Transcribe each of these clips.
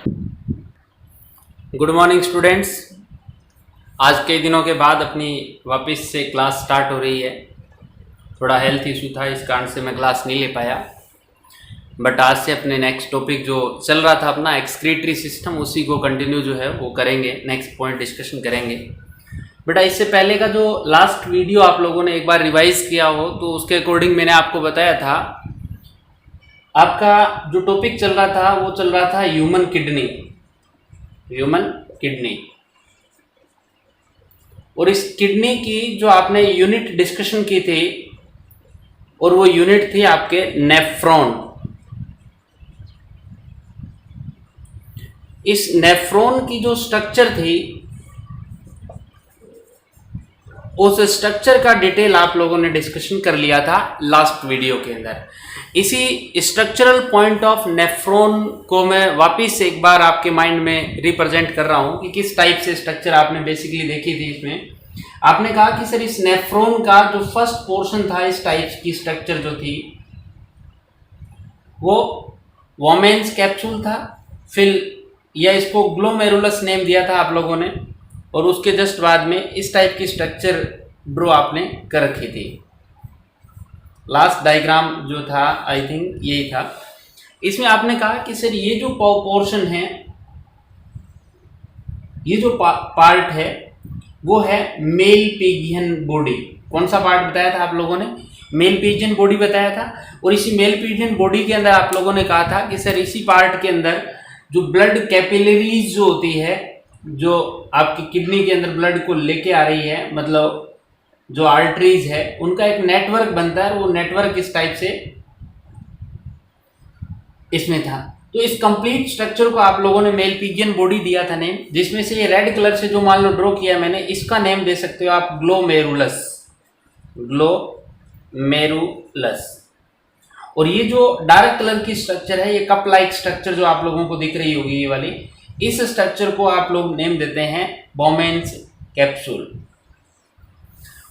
Good morning students. आज कई दिनों के बाद अपनी वापस से क्लास स्टार्ट हो रही है। थोड़ा हेल्थ इशू था, इस कारण से मैं क्लास नहीं ले पाया, बट आज से अपने नेक्स्ट टॉपिक जो चल रहा था अपना एक्सक्रीटरी सिस्टम, उसी को कंटिन्यू जो है वो करेंगे, नेक्स्ट पॉइंट डिस्कशन करेंगे। बेटा इससे पहले का जो लास्ट वीडियो आप लोगों ने एक बार रिवाइज किया हो तो उसके अकॉर्डिंग मैंने आपको बताया था, आपका जो टॉपिक चल रहा था वो चल रहा था ह्यूमन किडनी। और इस किडनी की जो आपने यूनिट डिस्कशन की थी, और वो यूनिट थी आपके नेफ्रॉन। इस नेफ्रॉन की जो स्ट्रक्चर थी, उस स्ट्रक्चर का डिटेल आप लोगों ने डिस्कशन कर लिया था लास्ट वीडियो के अंदर। इसी स्ट्रक्चरल पॉइंट ऑफ नेफ्रॉन को मैं वापस एक बार आपके माइंड में रिप्रेजेंट कर रहा हूं कि किस टाइप से स्ट्रक्चर आपने बेसिकली देखी थी। इसमें आपने कहा कि सर इस नेफ्रॉन का जो फर्स्ट पोर्शन था, इस टाइप की स्ट्रक्चर जो थी वो वोमेन्स कैप्सूल था, फिर या इसको ग्लोमेरुलस नेम दिया था आप लोगों ने, और उसके जस्ट बाद में इस टाइप की स्ट्रक्चर ड्रॉ आपने कर रखी थी। लास्ट डायग्राम जो था आई थिंक यही था। इसमें आपने कहा कि सर ये जो पोर्शन है, ये जो पार्ट है वो है मेल पिजियन बॉडी। कौन सा पार्ट बताया था आप लोगों ने? मेल पिजियन बॉडी बताया था। और इसी मेल पिजियन बॉडी के अंदर आप लोगों ने कहा था कि सर इसी पार्ट के अंदर जो ब्लड कैपिलरीज जो होती है, जो आपकी किडनी के अंदर ब्लड को लेके आ रही है, मतलब जो आर्टरीज है, उनका एक नेटवर्क बनता है। वो नेटवर्क इस टाइप से इसमें था। तो इस कंप्लीट स्ट्रक्चर को आप लोगों ने मेल पिजियन बॉडी दिया था नेम, जिसमें से ये रेड कलर से जो मान लो ड्रॉ किया मैंने, इसका नेम दे सकते हो आप ग्लोमेरुलस। और ये जो डार्क कलर की स्ट्रक्चर है, ये कप लाइक स्ट्रक्चर जो आप लोगों को दिख रही होगी ये वाली, इस स्ट्रक्चर को आप लोग नेम देते हैं बोमेन्स कैप्सूल।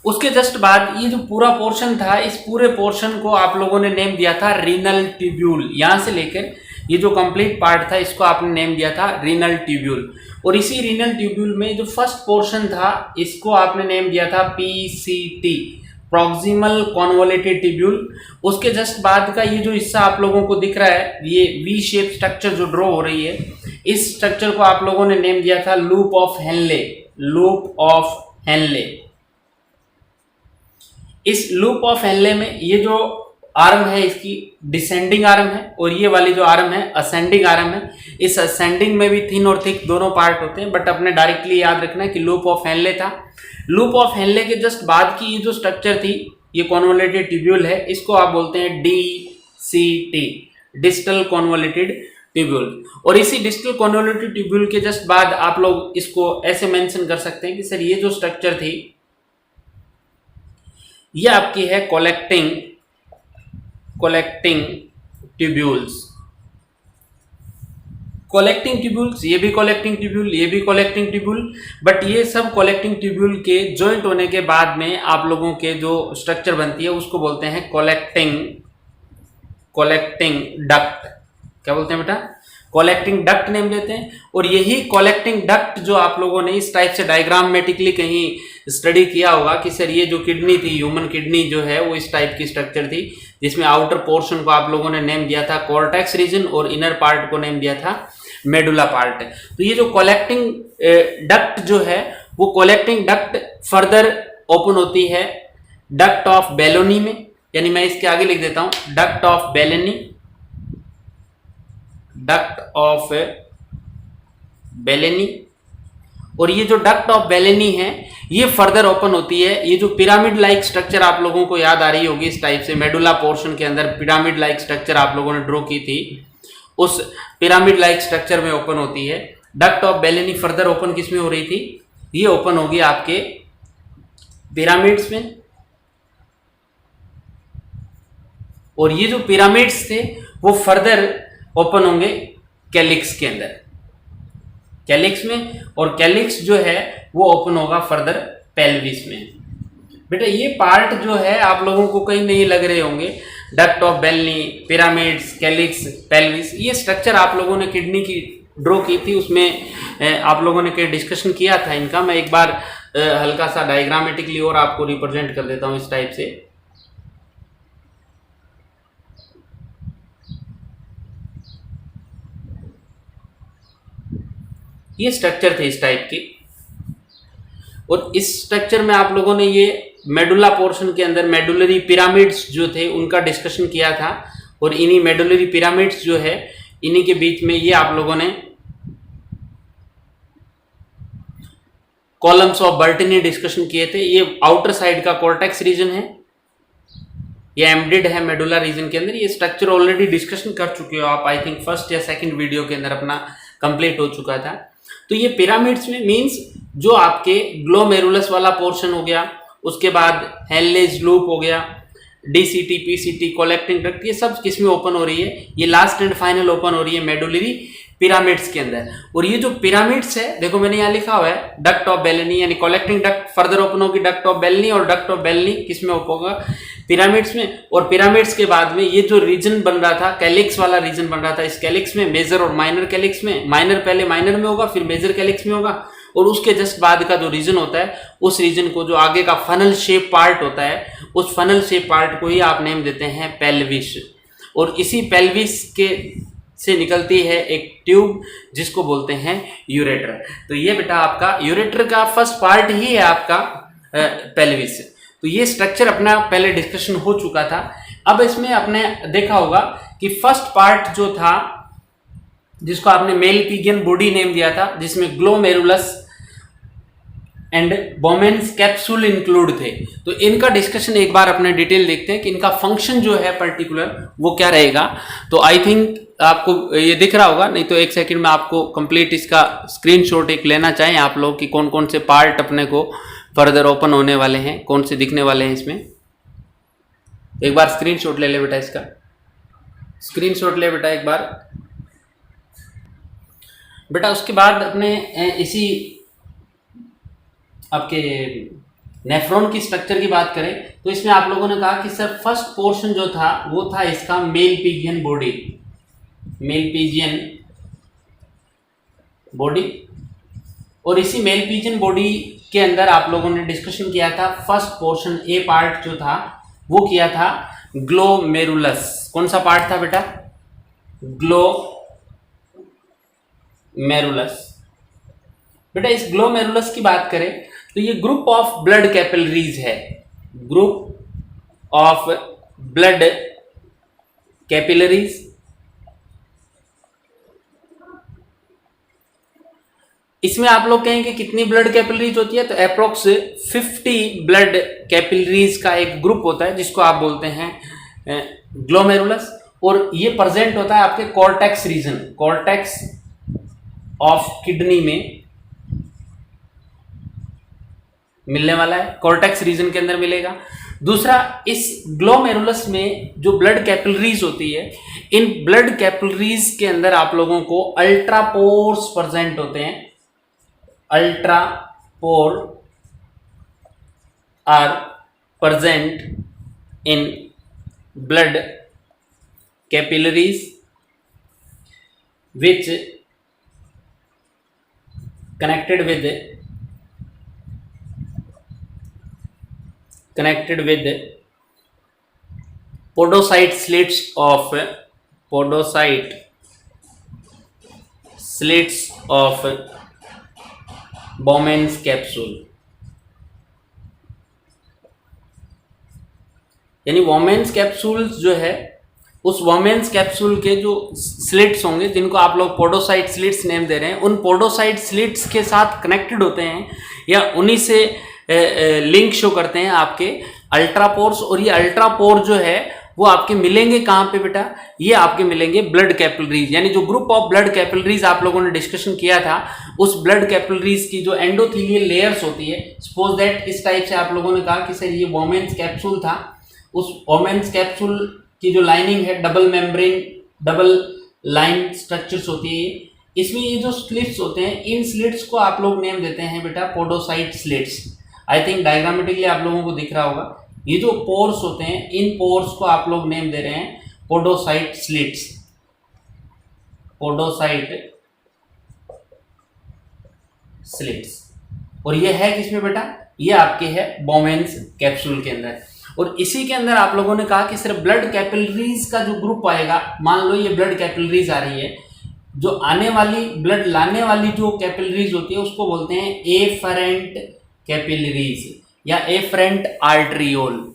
उसके जस्ट बाद ये जो पूरा पोर्शन था, इस पूरे पोर्शन को आप लोगों ने नेम दिया था रीनल ट्यूब्यूल। यहां से लेकर ये जो कंप्लीट पार्ट था, इसको आपने नेम दिया था रीनल ट्यूब्यूल। और इसी रीनल ट्यूब्यूल में जो फर्स्ट पोर्शन था, इसको आपने नेम दिया था पीसीटी, प्रॉक्सिमल कॉन्वोलेटेड ट्यूब्यूल। उसके जस्ट बाद का ये जो हिस्सा आप लोगों को दिख रहा है, ये वी शेप स्ट्रक्चर जो ड्रॉ हो रही है, इस स्ट्रक्चर को आप लोगों ने नेम दिया था लूप ऑफ हेनले। इस लूप ऑफ हेनले में ये जो आर्म है, इसकी डिसेंडिंग आर्म है, और ये वाली जो आर्म है असेंडिंग आर्म है। इस असेंडिंग में भी थिन और थिक दोनों पार्ट होते हैं, बट अपने डायरेक्टली याद रखना है कि लूप ऑफ हेनले था। लूप ऑफ हेनले के जस्ट बाद की ये जो स्ट्रक्चर थी, ये कॉन्वोलेटेड ट्यूब्यूल है, इसको आप बोलते हैं डीसीटी, डिस्टल कॉन्वोलेटेड ट्यूब्यूल। और इसी डिस्टल कॉन्वोलेटेड ट्यूब्यूल के जस्ट बाद आप लोग इसको ऐसे मेंशन कर सकते हैं कि सर ये जो स्ट्रक्चर थी, ये आपकी है कलेक्टिंग ट्यूब्यूल्स। ये भी कलेक्टिंग ट्यूब्यूल, ये भी कलेक्टिंग ट्यूब्यूल, बट ये सब कलेक्टिंग ट्यूब्यूल के ज्वाइंट होने के बाद में आप लोगों के जो स्ट्रक्चर बनती है उसको बोलते हैं कलेक्टिंग डक्ट। क्या बोलते हैं बेटा? कलेक्टिंग डक्ट नेम देते हैं। और यही कलेक्टिंग डक्ट जो आप लोगों ने इस टाइप से डायग्रामेटिकली कहीं स्टडी किया होगा कि सर ये जो किडनी थी, ह्यूमन किडनी जो है, वो इस टाइप की स्ट्रक्चर थी, जिसमें आउटर पोर्शन को आप लोगों ने नेम दिया था कॉर्टेक्स रीजन, और इनर पार्ट को नेम दिया था मेडुला पार्ट। तो ये जो कलेक्टिंग डक्ट जो है, वो कलेक्टिंग डक्ट फर्दर ओपन होती है डक्ट ऑफ बेलोनी में, यानी मैं इसके आगे लिख देता हूं डक्ट ऑफ बेलेनी। और ये जो डक्ट ऑफ बेलेनी है, ये फर्दर ओपन होती है। ये जो पिरामिड लाइक स्ट्रक्चर आप लोगों को याद आ रही होगी, इस टाइप से मेडुला पोर्शन के अंदर पिरामिड लाइक स्ट्रक्चर आप लोगों ने ड्रॉ की थी, उस पिरामिड लाइक स्ट्रक्चर में ओपन होती है। डक्ट ऑफ बेलेनी फर्दर ओपन किस में हो रही थी? ये ओपन होगी आपके पिरामिड्स में। और ये जो पिरामिड्स थे वो फर्दर ओपन होंगे कैलिक्स के अंदर, कैलिक्स में, और कैलिक्स जो है वो ओपन होगा फर्दर पेल्विस में। बेटा ये पार्ट जो है आप लोगों को कहीं नहीं लग रहे होंगे, duct of Bellini, pyramids, calyx, pelvis, ये स्ट्रक्चर आप लोगों ने किडनी की ड्रॉ की थी उसमें आप लोगों ने क्या डिस्कशन किया था इनका। मैं एक बार हल्का सा डायग्रामेटिकली और आपको रिप्रेजेंट कर देता हूँ इस टाइप से। ये स्ट्रक्चर थे इस टाइप की, और इस स्ट्रक्चर में आप लोगों ने ये मेडुला पोर्शन के अंदर मेडुलरी पिरामिड्स जो थे उनका डिस्कशन किया था, और इन्हीं मेडुलरी पिरामिड्स जो है इन्हीं के बीच में ये आप लोगों ने कॉलम्स ऑफ बर्टनी डिस्कशन किए थे। ये आउटर साइड का कॉर्टेक्स रीजन है, ये एम्बेडेड है मेडुला रीजन के अंदर। ये स्ट्रक्चर ऑलरेडी डिस्कशन कर चुके हो आप, आई थिंक फर्स्ट या सेकंड वीडियो के अंदर अपना कंप्लीट हो चुका था। तो ये पिरामिड्स में मींस जो आपके ग्लोमेरुलस वाला पोर्शन हो गया, उसके बाद हेनलेज लूप हो गया, डीसीटी, पीसीटी, कलेक्टिंग डक्ट, ये सब किसमें ओपन हो रही है? ये लास्ट एंड फाइनल ओपन हो रही है मेडुलरी पिरामिड्स के अंदर। और ये जो पिरामिड्स है, देखो मैंने यहाँ लिखा हुआ है डक्ट ऑफ बेलनी, यानी कलेक्टिंग डक्ट फर्दर ओपन होगी डक्ट ऑफ बेलनी, और डक्ट ऑफ बेलनी किसमें ओपन होगा? पिरामिड्स में। और पिरामिड्स के बाद में ये जो रीजन बन रहा था, कैलिक्स वाला रीजन बन रहा था, इस कैलिक्स में मेजर और माइनर कैलिक्स में, माइनर पहले माइनर में होगा फिर मेजर कैलिक्स में होगा, और उसके जस्ट बाद का जो रीजन होता है उस रीजन को, जो आगे का फनल शेप पार्ट होता है, उस फनल शेप पार्ट को ही आप नेम देते हैं पेल्विस। और इसी पेल्विस के से निकलती है एक ट्यूब जिसको बोलते हैं यूरेटर। तो ये बेटा आपका यूरेटर का फर्स्ट पार्ट ही है आपका पेल्विस। तो ये स्ट्रक्चर अपना पहले डिस्कशन हो चुका था। अब इसमें आपने देखा होगा कि फर्स्ट पार्ट जो था जिसको आपने मेलपिगियन बॉडी नेम दिया था, जिसमें glomerulus and Bowman's capsule include थे। तो इनका डिस्कशन एक बार अपने डिटेल देखते हैं कि इनका फंक्शन जो है पर्टिकुलर वो क्या रहेगा। तो आई थिंक आपको ये दिख रहा होगा, नहीं तो एक सेकंड में आपको कंप्लीट इसका स्क्रीनशॉट एक लेना चाहें आप लोग कि कौन कौन से पार्ट अपने को फर्दर ओपन होने वाले हैं, कौन से दिखने वाले हैं इसमें। एक बार स्क्रीनशॉट ले बेटा, इसका स्क्रीनशॉट ले बेटा एक बार बेटा। उसके बाद अपने इसी आपके नेफ्रॉन की स्ट्रक्चर की बात करें तो इसमें आप लोगों ने कहा कि सर फर्स्ट पोर्शन जो था वो था इसका मेलपिगियन बॉडी, मेलपिजियन बॉडी। और इसी मेलपिजियन बॉडी के अंदर आप लोगों ने डिस्कशन किया था फर्स्ट पोर्शन, ए पार्ट जो था वो किया था ग्लोमेरुलस। कौन सा पार्ट था बेटा? ग्लोमेरुलस। बेटा इस ग्लोमेरुलस की बात करें तो ये ग्रुप ऑफ ब्लड कैपिलरीज है, ग्रुप ऑफ ब्लड कैपिलरीज। इसमें आप लोग कहेंगे कितनी ब्लड कैपिलरीज होती है? तो अप्रोक्स 50 ब्लड कैपिलरीज का एक ग्रुप होता है जिसको आप बोलते हैं ग्लोमेरुलस। और ये प्रेजेंट होता है आपके cortex region, cortex of kidney में मिलने वाला है, कॉर्टेक्स रीजन के अंदर मिलेगा। दूसरा, इस ग्लोमेरुलस में जो ब्लड कैपिलरीज होती है, इन ब्लड कैपिलरीज के अंदर आप लोगों को अल्ट्रापोर्स प्रेजेंट होते हैं। Ultra pore are present in blood capillaries which connected with podocyte slits of Bowman's capsule। यानी वोमेन्स कैप्सूल जो है, उस वोमेन्स कैप्सूल के जो स्लिट्स होंगे जिनको आप लोग पोडोसाइट स्लिट्स नेम दे रहे हैं, उन पोडोसाइट स्लिट्स के साथ कनेक्टेड होते हैं या उन्हीं से लिंक शो करते हैं आपके अल्ट्रापोर्स। और ये अल्ट्रापोर जो है वो आपके मिलेंगे कहाँ पे बेटा? ये आपके मिलेंगे ब्लड कैपिलरीज। यानी जो ग्रुप ऑफ ब्लड कैपिलरीज आप लोगों ने डिस्कशन किया था, उस ब्लड कैपिलरीज की जो एंडोथेलियल लेयर्स होती है, सपोज दैट इस टाइप से आप लोगों ने कहा कि सर ये वोमेन्स कैप्सूल था, उस वोमेन्स कैप्सूल की जो लाइनिंग है double membrane, double line structures होती है, इसमें ये जो स्लिट्स होते हैं, इन स्लिट्स को आप लोग नेम देते हैं बेटा podocyte slits. I think diagrammatically आप लोगों को दिख रहा होगा, ये जो पोर्स होते हैं, इन पोर्स को आप लोग नेम दे रहे हैं पोडोसाइट स्लिट्स, पोडोसाइट स्लिट्स। और ये है किसमें बेटा, ये आपके है बोमेन्स कैप्सूल के अंदर। और इसी के अंदर आप लोगों ने कहा कि सिर्फ ब्लड कैपिलरीज का जो ग्रुप आएगा, मान लो ये ब्लड कैपिलरीज आ रही है, जो आने वाली ब्लड लाने वाली जो कैपिलरीज होती है उसको बोलते हैं एफरेंट कैपिलरीज या एफरेंट आर्ट्रियोल।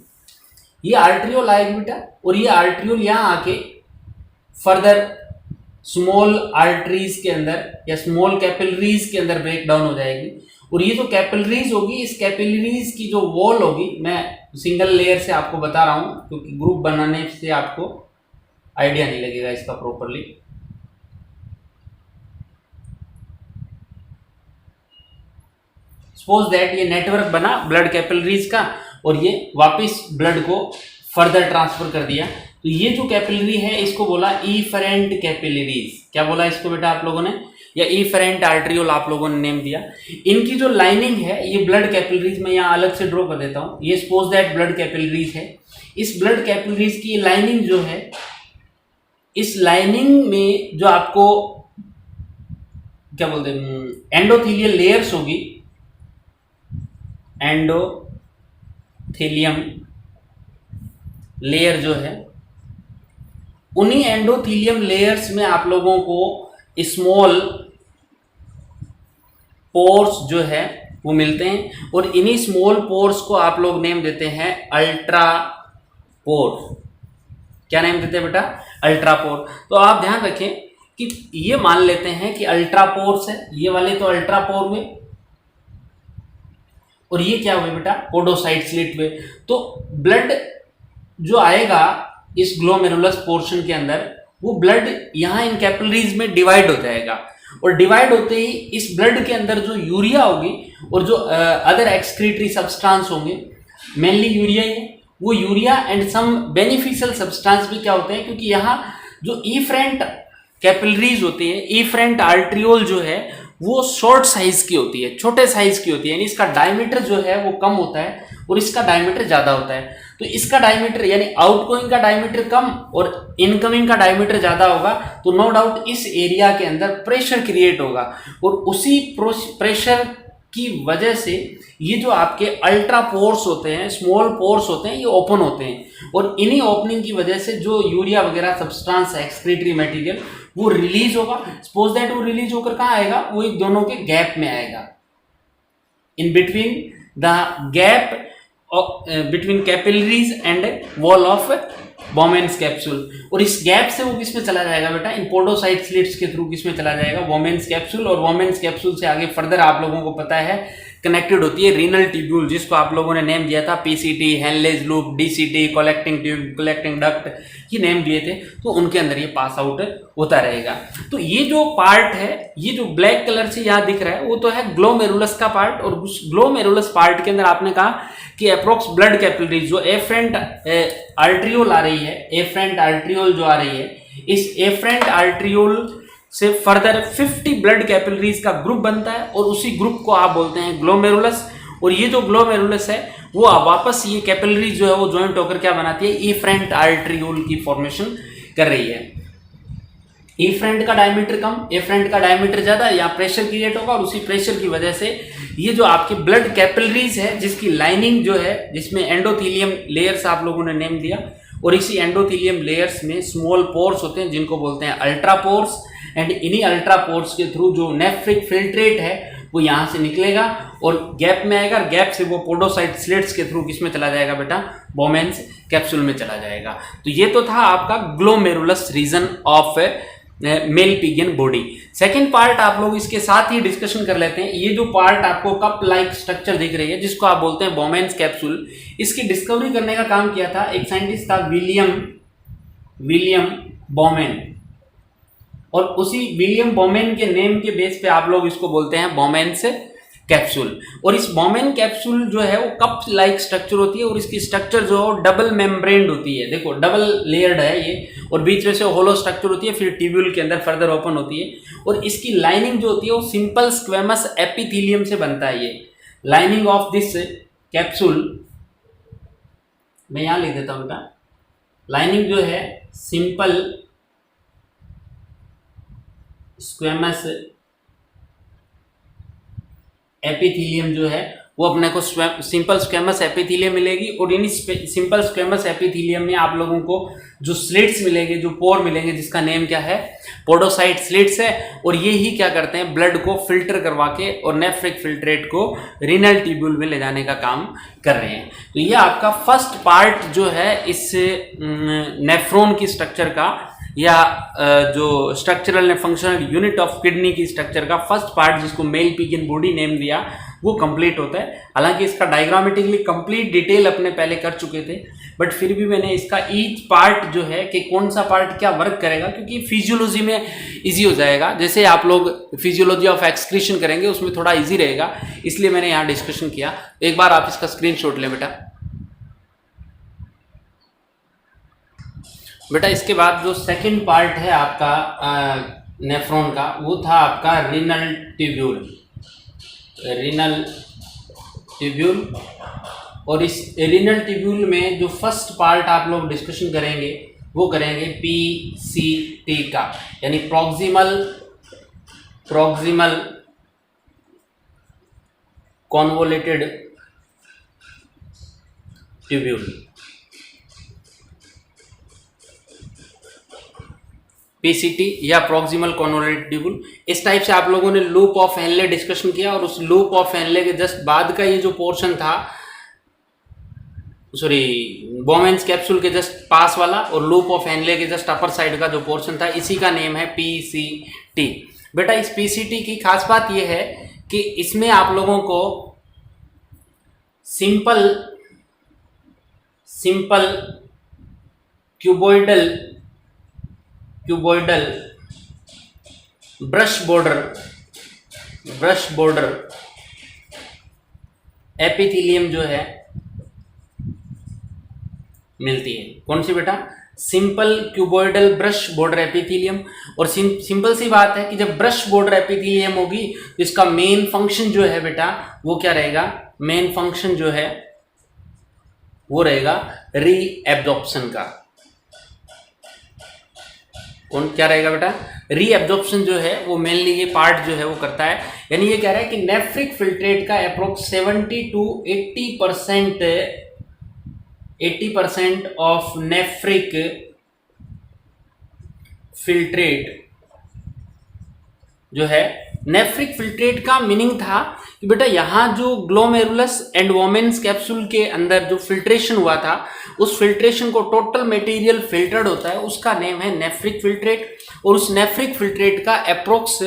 ये आर्ट्रियोल आएगी बेटा, और ये आर्ट्रियोल यहाँ आके फर्दर स्मॉल आर्टरीज के अंदर या स्मॉल कैपिलरीज के अंदर ब्रेक डाउन हो जाएगी। और ये जो कैपिलरीज होगी, इस कैपिलरीज की जो वॉल होगी, मैं सिंगल लेयर से आपको बता रहा हूं क्योंकि ग्रुप बनाने से आपको आइडिया नहीं लगेगा इसका प्रॉपरली। सपोज दैट ये नेटवर्क बना ब्लड कैपिलरीज का और ये वापस ब्लड को फर्दर ट्रांसफर कर दिया, तो ये जो कैपिलरी है इसको बोला इफरेंट कैपिलरीज। क्या बोला इसको बेटा आप लोगों ने, या इफरेंट आर्ट्रियोल आप लोगों ने नेम दिया। इनकी जो लाइनिंग है ये ब्लड कैपिलरीज, मैं यहाँ अलग से ड्रॉ कर देता हूँ, ये सपोज दैट ब्लड कैपिलरीज है। इस ब्लड कैपिलरीज की लाइनिंग जो है, इस लाइनिंग में जो आपको क्या बोलते हैं एंडोथीलियल लेयर्स होगी, एंडोथीलियम लेयर जो है, उन्हीं एंडोथीलियम लेयर्स में आप लोगों को स्मॉल पोर्स जो है वो मिलते हैं। और इन्हीं स्मॉल पोर्स को आप लोग नेम देते हैं अल्ट्रा पोर। क्या नेम देते हैं बेटा, अल्ट्रा पोर। तो आप ध्यान रखें कि ये मान लेते हैं कि अल्ट्रा पोर्स है, ये वाले तो अल्ट्रा पोर हुए, और ये क्या हुए बेटा, पोडोसाइट स्लिट हुए। तो ब्लड जो आएगा इस ग्लोमेरुलस पोर्शन के अंदर, वो ब्लड यहाँ इन कैपिलरीज में डिवाइड हो जाएगा, और डिवाइड होते ही इस ब्लड के अंदर जो यूरिया होगी और जो अदर एक्सक्रीटरी सब्सटेंस होंगे, मेनली यूरिया ही है, वो urea and some beneficial substance भी क्या होते हैं, क्योंकि यहाँ जो इफरेंट कैपिलरीज होती है, इफरेंट आर्ट्रियोल जो है वो शॉर्ट साइज की होती है, छोटे साइज की होती है, यानी इसका डायमीटर जो है वो कम होता है और इसका डायमीटर ज्यादा होता है। तो इसका डायमीटर यानी आउटगोइंग का डायमीटर कम और इनकमिंग का डायमीटर ज्यादा होगा, तो नो डाउट इस एरिया के अंदर प्रेशर क्रिएट होगा, और उसी प्रेशर की वजह से ये जो आपके अल्ट्रा पोर्स होते हैं, स्मॉल पोर्स होते हैं, ये ओपन होते हैं, और इन्हीं ओपनिंग की वजह से जो यूरिया वगैरह सब्सटेंस एक्सक्रीटरी मटेरियल वो रिलीज होगा। सपोज दैट वो रिलीज होकर कहाँ आएगा, वो इन दोनों के गैप में आएगा, in between the gap between capillaries and wall of Bowman's capsule. और इस गैप से वो किसमें चला जाएगा बेटा, इन पोडोसाइट स्लिट्स के थ्रू किसमें चला जाएगा, बोमेन्स कैप्सूल। और बोमेन्स कैप्सूल से आगे फर्दर आप लोगों को पता है कनेक्टेड होती है रीनल ट्यूब्यूल, जिसको आप लोगों ने नेम दिया था PCT, Henle's loop, DCT, collecting tube, collecting duct, ये नेम दिए थे। तो उनके अंदर ये पास आउट होता रहेगा। तो ये जो पार्ट है, ये जो ब्लैक कलर से यहाँ दिख रहा है, वो तो है ग्लोमेरुलस का पार्ट। और उस ग्लोमेरुलस पार्ट के अंदर आपने कहा कि अप्रोक्स ब्लड कैपिलरीज जो एफरेंट आर्ट्रियोल आ रही है, एफरेंट आर्ट्रियोल जो आ रही है, इस एफरेंट आर्ट्रियोल से फर्दर 50 ब्लड कैपिलरीज का ग्रुप बनता है, और उसी ग्रुप को आप बोलते हैं ग्लोमेरुलस। और ये जो ग्लोमेरुलस है वो वापस ये कैपिलरीज जो है वो ज्वाइंट होकर क्या बनाती है, एफरेंट आर्ट्रियोल की फॉर्मेशन कर रही है। एफरेंट का डायमीटर कम, एफरेंट का डायमीटर ज्यादा, यहाँ प्रेशर क्रिएट होगा, और उसी प्रेशर की वजह से ये जो आपकी ब्लड कैपिलरीज है, जिसकी लाइनिंग जो है, जिसमें एंडोथीलियम लेयर्स आप लोगों ने नेम दिया, और इसी एंडोथीलियम लेयर्स में स्मॉल पोर्स होते हैं जिनको बोलते हैं अल्ट्रा पोर्स। एंड इन्हीं अल्ट्रा पोर्स के थ्रू जो नेफ्रिक फिल्ट्रेट है वो यहाँ से निकलेगा और गैप में आएगा, और गैप से वो पोडोसाइट स्लिट्स के थ्रू किसमें चला जाएगा बेटा, बोमेन्स कैप्सूल में चला जाएगा। तो ये तो था आपका glomerulus region of Malpighian body. Second part आप लोग इसके साथ ही डिस्कशन कर लेते हैं। ये जो पार्ट आपको कप लाइक स्ट्रक्चर दिख रही है, जिसको आप बोलते हैं बोमेन्स कैप्सूल, इसकी डिस्कवरी करने का काम किया था एक साइंटिस्ट था विलियम बोमेन। और उसी विलियम बोमेन के नेम के बेस पे आप लोग इसको बोलते हैं बोमेन्स कैप्सूल। और इस बोमेन कैप्सूल जो है वो कप लाइक स्ट्रक्चर होती है, और इसकी स्ट्रक्चर जो है डबल मेम्ब्रेन्ड होती है। देखो डबल लेयर्ड है ये, और बीच में से होलो स्ट्रक्चर होती है, फिर ट्यूब्यूल के अंदर फर्दर ओपन होती है। और इसकी लाइनिंग जो होती है वो सिंपल स्क्वेमस एपिथेलियम से बनता है। ये लाइनिंग ऑफ दिस कैप्सूल, मैं यहाँ लिख देता हूँ बेटा, लाइनिंग जो है सिंपल स्क्वेमस एपिथीलियम जो है वो अपने को सिंपल स्क्वेमस एपिथीलियम मिलेगी, और इन सिंपल स्क्वेमस एपिथीलियम में आप लोगों को जो स्लिट्स मिलेंगे, जो पोर मिलेंगे, जिसका नेम क्या है, पोडोसाइट स्लिट्स है। और ये ही क्या करते हैं, ब्लड को फिल्टर करवा के और नेफ्रिक फिल्ट्रेट को रीनल ट्यूब्यूल में ले जाने का काम कर रहे हैं। तो ये आपका फर्स्ट पार्ट जो है इस नेफ्रॉन की स्ट्रक्चर का, या जो structural and functional unit of kidney की स्ट्रक्चर का फर्स्ट पार्ट, जिसको मेल पिगिन बॉडी नेम दिया, वो कंप्लीट होता है। हालांकि इसका डायग्रामेटिकली कंप्लीट डिटेल अपने पहले कर चुके थे, बट फिर भी मैंने इसका ईच पार्ट जो है कि कौन सा पार्ट क्या वर्क करेगा, क्योंकि फिजियोलॉजी में इजी हो जाएगा। जैसे आप लोग फिजियोलॉजी ऑफ एक्सक्रीशन करेंगे उसमें थोड़ा इजी रहेगा, इसलिए मैंने यहाँ डिस्कशन किया। एक बार आप इसका स्क्रीनशॉट ले बेटा। इसके बाद जो सेकंड पार्ट है आपका नेफ्रॉन का, वो था आपका रीनल ट्यूब्यूल। और इस रीनल ट्यूब्यूल में जो फर्स्ट पार्ट आप लोग डिस्कशन करेंगे वो करेंगे PCT का, यानी प्रॉक्सिमल कॉन्वोलेटेड ट्यूब्यूल। PCT या प्रॉक्सिमल कॉन्वोलेटेड ट्यूब्यूल। इस टाइप से आप लोगों ने लूप ऑफ हेनले डिस्कशन किया, और उस लूप ऑफ हेनले के जस्ट बाद का ये जो पोर्शन था, बोमेन्स कैप्सूल के जस्ट पास वाला और लूप ऑफ हेनले के जस्ट अपर साइड का जो पोर्शन था, इसी का नेम है PCT। बेटा इस PCT की खास बात यह है कि इसमें आप लोगों को simple cuboidal brush border epithelium जो है मिलती है। कौन सी बेटा? Simple cuboidal brush border epithelium. और सिंपल सी बात है कि जब ब्रश बॉर्डर एपिथीलियम होगी तो इसका मेन फंक्शन जो है बेटा वो क्या रहेगा? मेन फंक्शन जो है वो रहेगा रीएब्जॉर्प्शन का। कौन क्या रहेगा बेटा? रीएब्जॉर्प्शन जो है वो मेनली ये पार्ट जो है वो करता है। यानी ये कह रहा है कि नेफ्रिक फिल्ट्रेट का approx 70 to 80% of nephric filtrate जो है, नेफ्रिक फिल्ट्रेट का मीनिंग था कि बेटा यहाँ जो ग्लोमेरुलस एंड वोमेन्स कैप्सूल के अंदर जो फिल्ट्रेशन हुआ था, उस फिल्ट्रेशन को टोटल मटेरियल फिल्टर्ड होता है, उसका नेम है नेफ्रिक फिल्ट्रेट। और उस नेफ्रिक फिल्ट्रेट का अप्रोक्स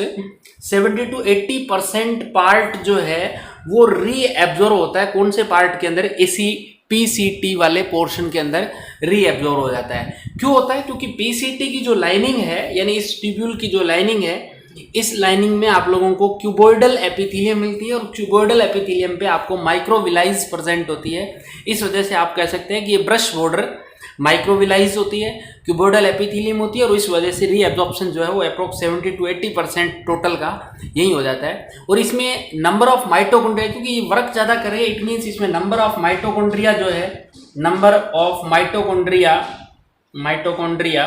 70 to 80% पार्ट जो है वो रीएब्जॉर्ब होता है। कौन से पार्ट के अंदर? इसी PCT वाले पोर्शन के अंदर रीएब्जॉर्ब हो जाता है। क्यों होता है? क्योंकि PCT की जो लाइनिंग है, यानी इस ट्यूब्यूल की जो लाइनिंग है, इस लाइनिंग में आप लोगों को क्यूबॉइडल एपिथेलियम मिलती है, और क्यूबॉइडल एपिथेलियम पे आपको माइक्रोविलाइज प्रेजेंट होती है। इस वजह से आप कह सकते हैं कि ये ब्रश बॉर्डर माइक्रोविलाइज होती है, क्यूबॉइडल एपिथेलियम होती है, और इस वजह से रीएब्जॉर्प्शन जो है वो अप्रोक्स 70 to 80% टोटल का यही हो जाता है। और इसमें नंबर ऑफ माइटोकॉन्ड्रिया, क्योंकि ये वर्क ज़्यादा कर रही है, इट मीन्स इसमें नंबर ऑफ माइटोकॉन्ड्रिया जो है, number of mitochondria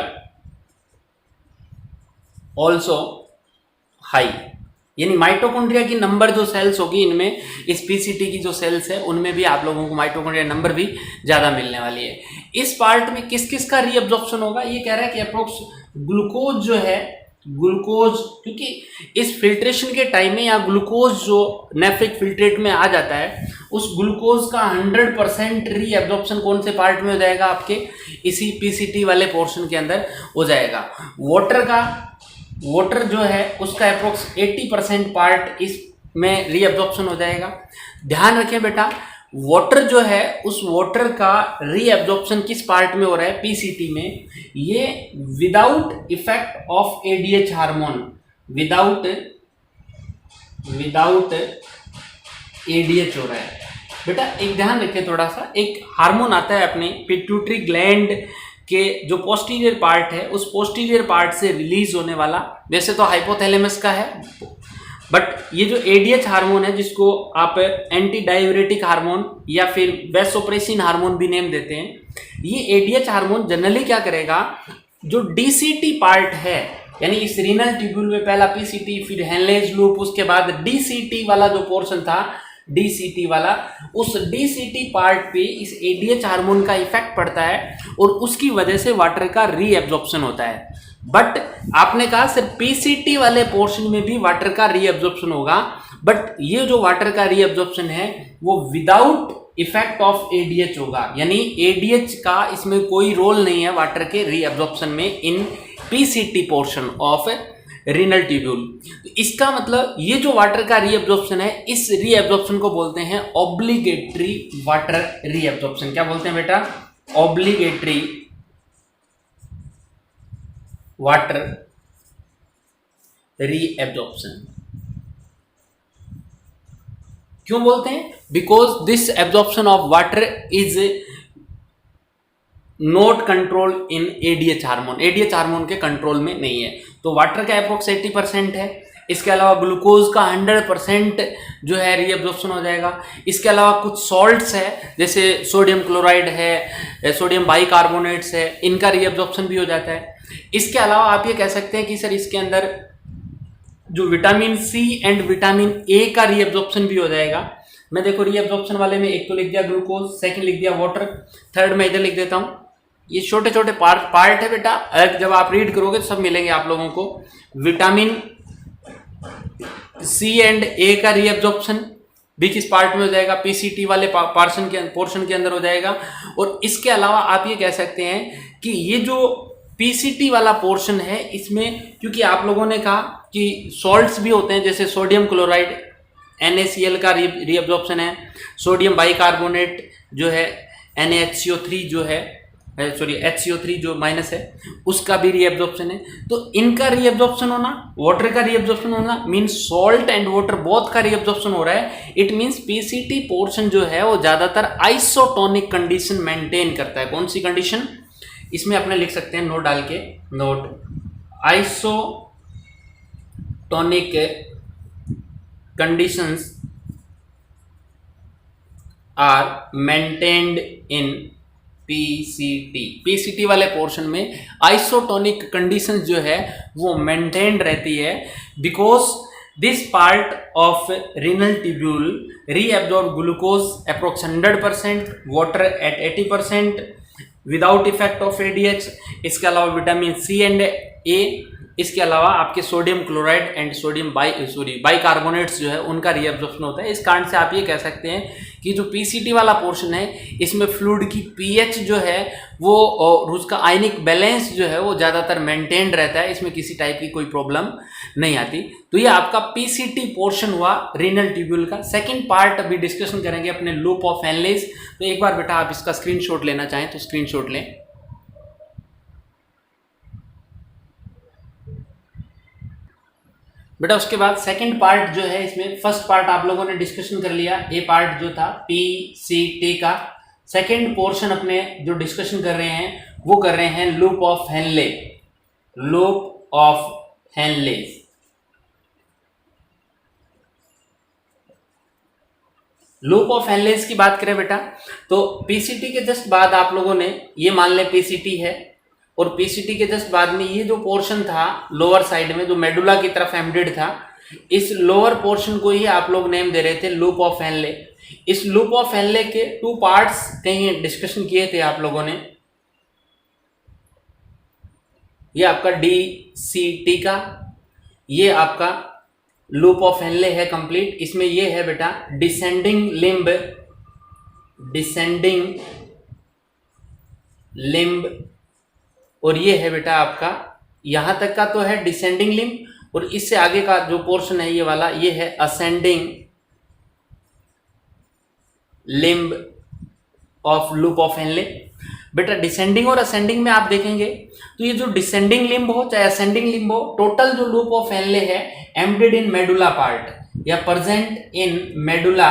also high, यानी माइटोकॉन्ड्रिया की नंबर जो सेल्स होगी इनमें, इस PCT की जो सेल्स है उनमें भी आप लोगों को माइटोकॉन्ड्रिया नंबर भी ज़्यादा मिलने वाली है। इस पार्ट में किस किस का रीअब्जॉर्प्शन होगा? ये कह रहा है कि अप्रोक्स ग्लूकोज जो है, ग्लूकोज, क्योंकि इस फिल्ट्रेशन के टाइम में यहाँ ग्लूकोज जो नेफ्रिक फिल्ट्रेट में आ जाता है, उस ग्लूकोज का 100% रीअब्जॉर्प्शन कौन से पार्ट में हो जाएगा? आपके इसी PCT वाले पोर्शन के अंदर हो जाएगा। वाटर जो है उसका अप्रोक्स 80% पार्ट इसमें रीअब्जॉर्प्शन हो जाएगा। ध्यान रखें बेटा, वाटर जो है उस वाटर का रीअब्जॉर्प्शन किस पार्ट में हो रहा है? PCT में। ये without effect of ADH hormone, without ADH हो रहा है। बेटा एक ध्यान रखें थोड़ा सा, एक हार्मोन आता है अपने पिट्यूटरी ग्लैंड के जो पोस्टीरियर पार्ट है, उस पोस्टीरियर पार्ट से रिलीज होने वाला, वैसे तो हाइपोथैलेमस का है, बट ये जो ADH हार्मोन है, जिसको आप एंटी डाययूरेटिक हार्मोन या फिर वैसोप्रेसिन हार्मोन भी नेम देते हैं, ये ADH हार्मोन जनरली क्या करेगा? जो DCT पार्ट है, यानी इस रीनल ट्यूब्यूल में पहला पीसीटी, फिर हेनलेज लूप, उसके बाद डीसीटी वाला जो पोर्शन था, डीसीटी वाला, उस डीसीटी पार्ट पे इस एडीएच हार्मोन का इफेक्ट पड़ता है और उसकी वजह से वाटर का रीएब्जॉर्प्शन होता है। बट आपने कहा सिर्फ पीसीटी वाले पोर्शन में भी वाटर का रीएब्जॉर्प्शन होगा, बट ये जो वाटर का रीएब्जॉर्प्शन है वो विदाउट इफेक्ट ऑफ एडीएच होगा, यानी एडीएच का इसमें कोई रोल नहीं है वाटर के रीएब्जॉर्प्शन में in PCT portion of renal tubule. इसका मतलब ये जो वाटर का रीएब्जॉर्प्शन है, इस रीएब्जॉर्प्शन को बोलते हैं ऑब्लिगेटरी वाटर रीएब्जॉर्प्शन। क्या बोलते हैं बेटा? Obligatory water reabsorption. क्यों बोलते हैं? Because this absorption of water is not control in ADH hormone, ADH hormone के कंट्रोल में नहीं है। तो वाटर का अप्रोक्स 80% है, इसके अलावा ग्लूकोज का 100% जो है रीअब्जॉर्प्शन हो जाएगा। इसके अलावा कुछ सॉल्ट्स है जैसे सोडियम क्लोराइड है, सोडियम बाइकार्बोनेट्स है, इनका रीअब्जॉर्प्शन भी हो जाता है। इसके अलावा आप ये कह सकते हैं कि सर इसके अंदर जो vitamin C and vitamin A का रीअब्जॉर्प्शन भी हो जाएगा। मैं देखो रीअब्जॉर्प्शन वाले में एक तो लिख दिया ग्लूकोज, सेकंड लिख दिया वाटर, थर्ड में इधर लिख देता हूं। ये छोटे छोटे पार्ट है बेटा, जब आप रीड करोगे तो सब मिलेंगे आप लोगों को। विटामिन सी एंड ए का रीअब्जॉर्प्शन भी किस पार्ट में हो जाएगा? पीसीटी वाले पोर्शन के अंदर हो जाएगा। और इसके अलावा आप ये कह सकते हैं कि ये जो पीसीटी वाला पोर्शन है इसमें, क्योंकि आप लोगों ने कहा कि सॉल्ट्स भी होते हैं जैसे सोडियम क्लोराइड NaCl का रीअब्जॉर्प्शन है, सोडियम बाइकार्बोनेट जो है NaHCO3 जो है, सॉरी HCO3 जो माइनस है उसका भी रीअब्जॉर्प्शन है। तो इनका रीअब्जॉर्प्शन होना, वाटर का रीअब्जॉर्प्शन होना means salt and water both का रीअब्जॉर्प्शन हो रहा है। इट मींस पीसीटी पोर्शन जो है वो ज्यादातर आइसोटोनिक कंडीशन मेंटेन करता है। कौन सी कंडीशन? इसमें अपने लिख सकते हैं नोट डाल के, note isotonic conditions are maintained in PCT वाले पोर्शन में आइसोटोनिक कंडीशंस जो है वो मेंटेन्ड रहती है, because this part of renal tubule reabsorb glucose approx 100%, water at 80% without effect of ADH. इसके अलावा विटामिन सी एंड ए, इसके अलावा आपके sodium chloride and sodium bicarbonates जो है उनका रीअब्जॉर्प्शन होता है। इस कारण से आप ये कह सकते हैं कि जो पीसीटी वाला पोर्शन है इसमें फ्लूइड की पीएच जो है वो और उसका आयनिक बैलेंस जो है वो ज़्यादातर मेंटेन्ड रहता है, इसमें किसी टाइप की कोई प्रॉब्लम नहीं आती। तो ये आपका पीसीटी पोर्शन हुआ रीनल ट्यूब्यूल का। सेकेंड पार्ट अभी डिस्कशन करेंगे अपने लूप ऑफ हेनलेज। तो एक बार बेटा आप इसका स्क्रीनशॉट लेना चाहें तो स्क्रीनशॉट लें। बेटा उसके बाद सेकंड पार्ट जो है इसमें, फर्स्ट पार्ट आप लोगों ने डिस्कशन कर लिया, ए पार्ट जो था पीसीटी का। सेकंड पोर्शन अपने जो डिस्कशन कर रहे हैं वो कर रहे हैं loop of Henle, loop of Henle's. Loop of Henle's की बात करें बेटा तो पीसीटी के जस्ट बाद आप लोगों ने ये मान लें पीसीटी है, और पीसीटी के जस्ट बाद में ये जो पोर्शन था लोअर साइड में जो मेडुला की तरफ एम्बेडेड था, इस लोअर पोर्शन को ही आप लोग नेम दे रहे थे लूप ऑफ हेनले। इस लूप ऑफ हेनले के टू पार्ट्स कहीं डिस्कशन किए थे आप लोगों ने। ये आपका डीसीटी का, ये आपका लूप ऑफ हेनले है कंप्लीट। इसमें ये है बेटा डिसेंडिंग लिम्ब, डिसेंडिंग लिम्ब, और ये है बेटा आपका यहां तक का तो है डिसेंडिंग लिम्ब, और इससे आगे का जो पोर्शन है ये वाला ये है ascending limb of loop of Henle. बेटा डिसेंडिंग और असेंडिंग में आप देखेंगे तो ये जो डिसेंडिंग लिम्ब हो चाहे असेंडिंग लिम्ब हो, टोटल जो लूप ऑफ हेनले है एम्बेडेड इन मेडुला पार्ट या present in medulla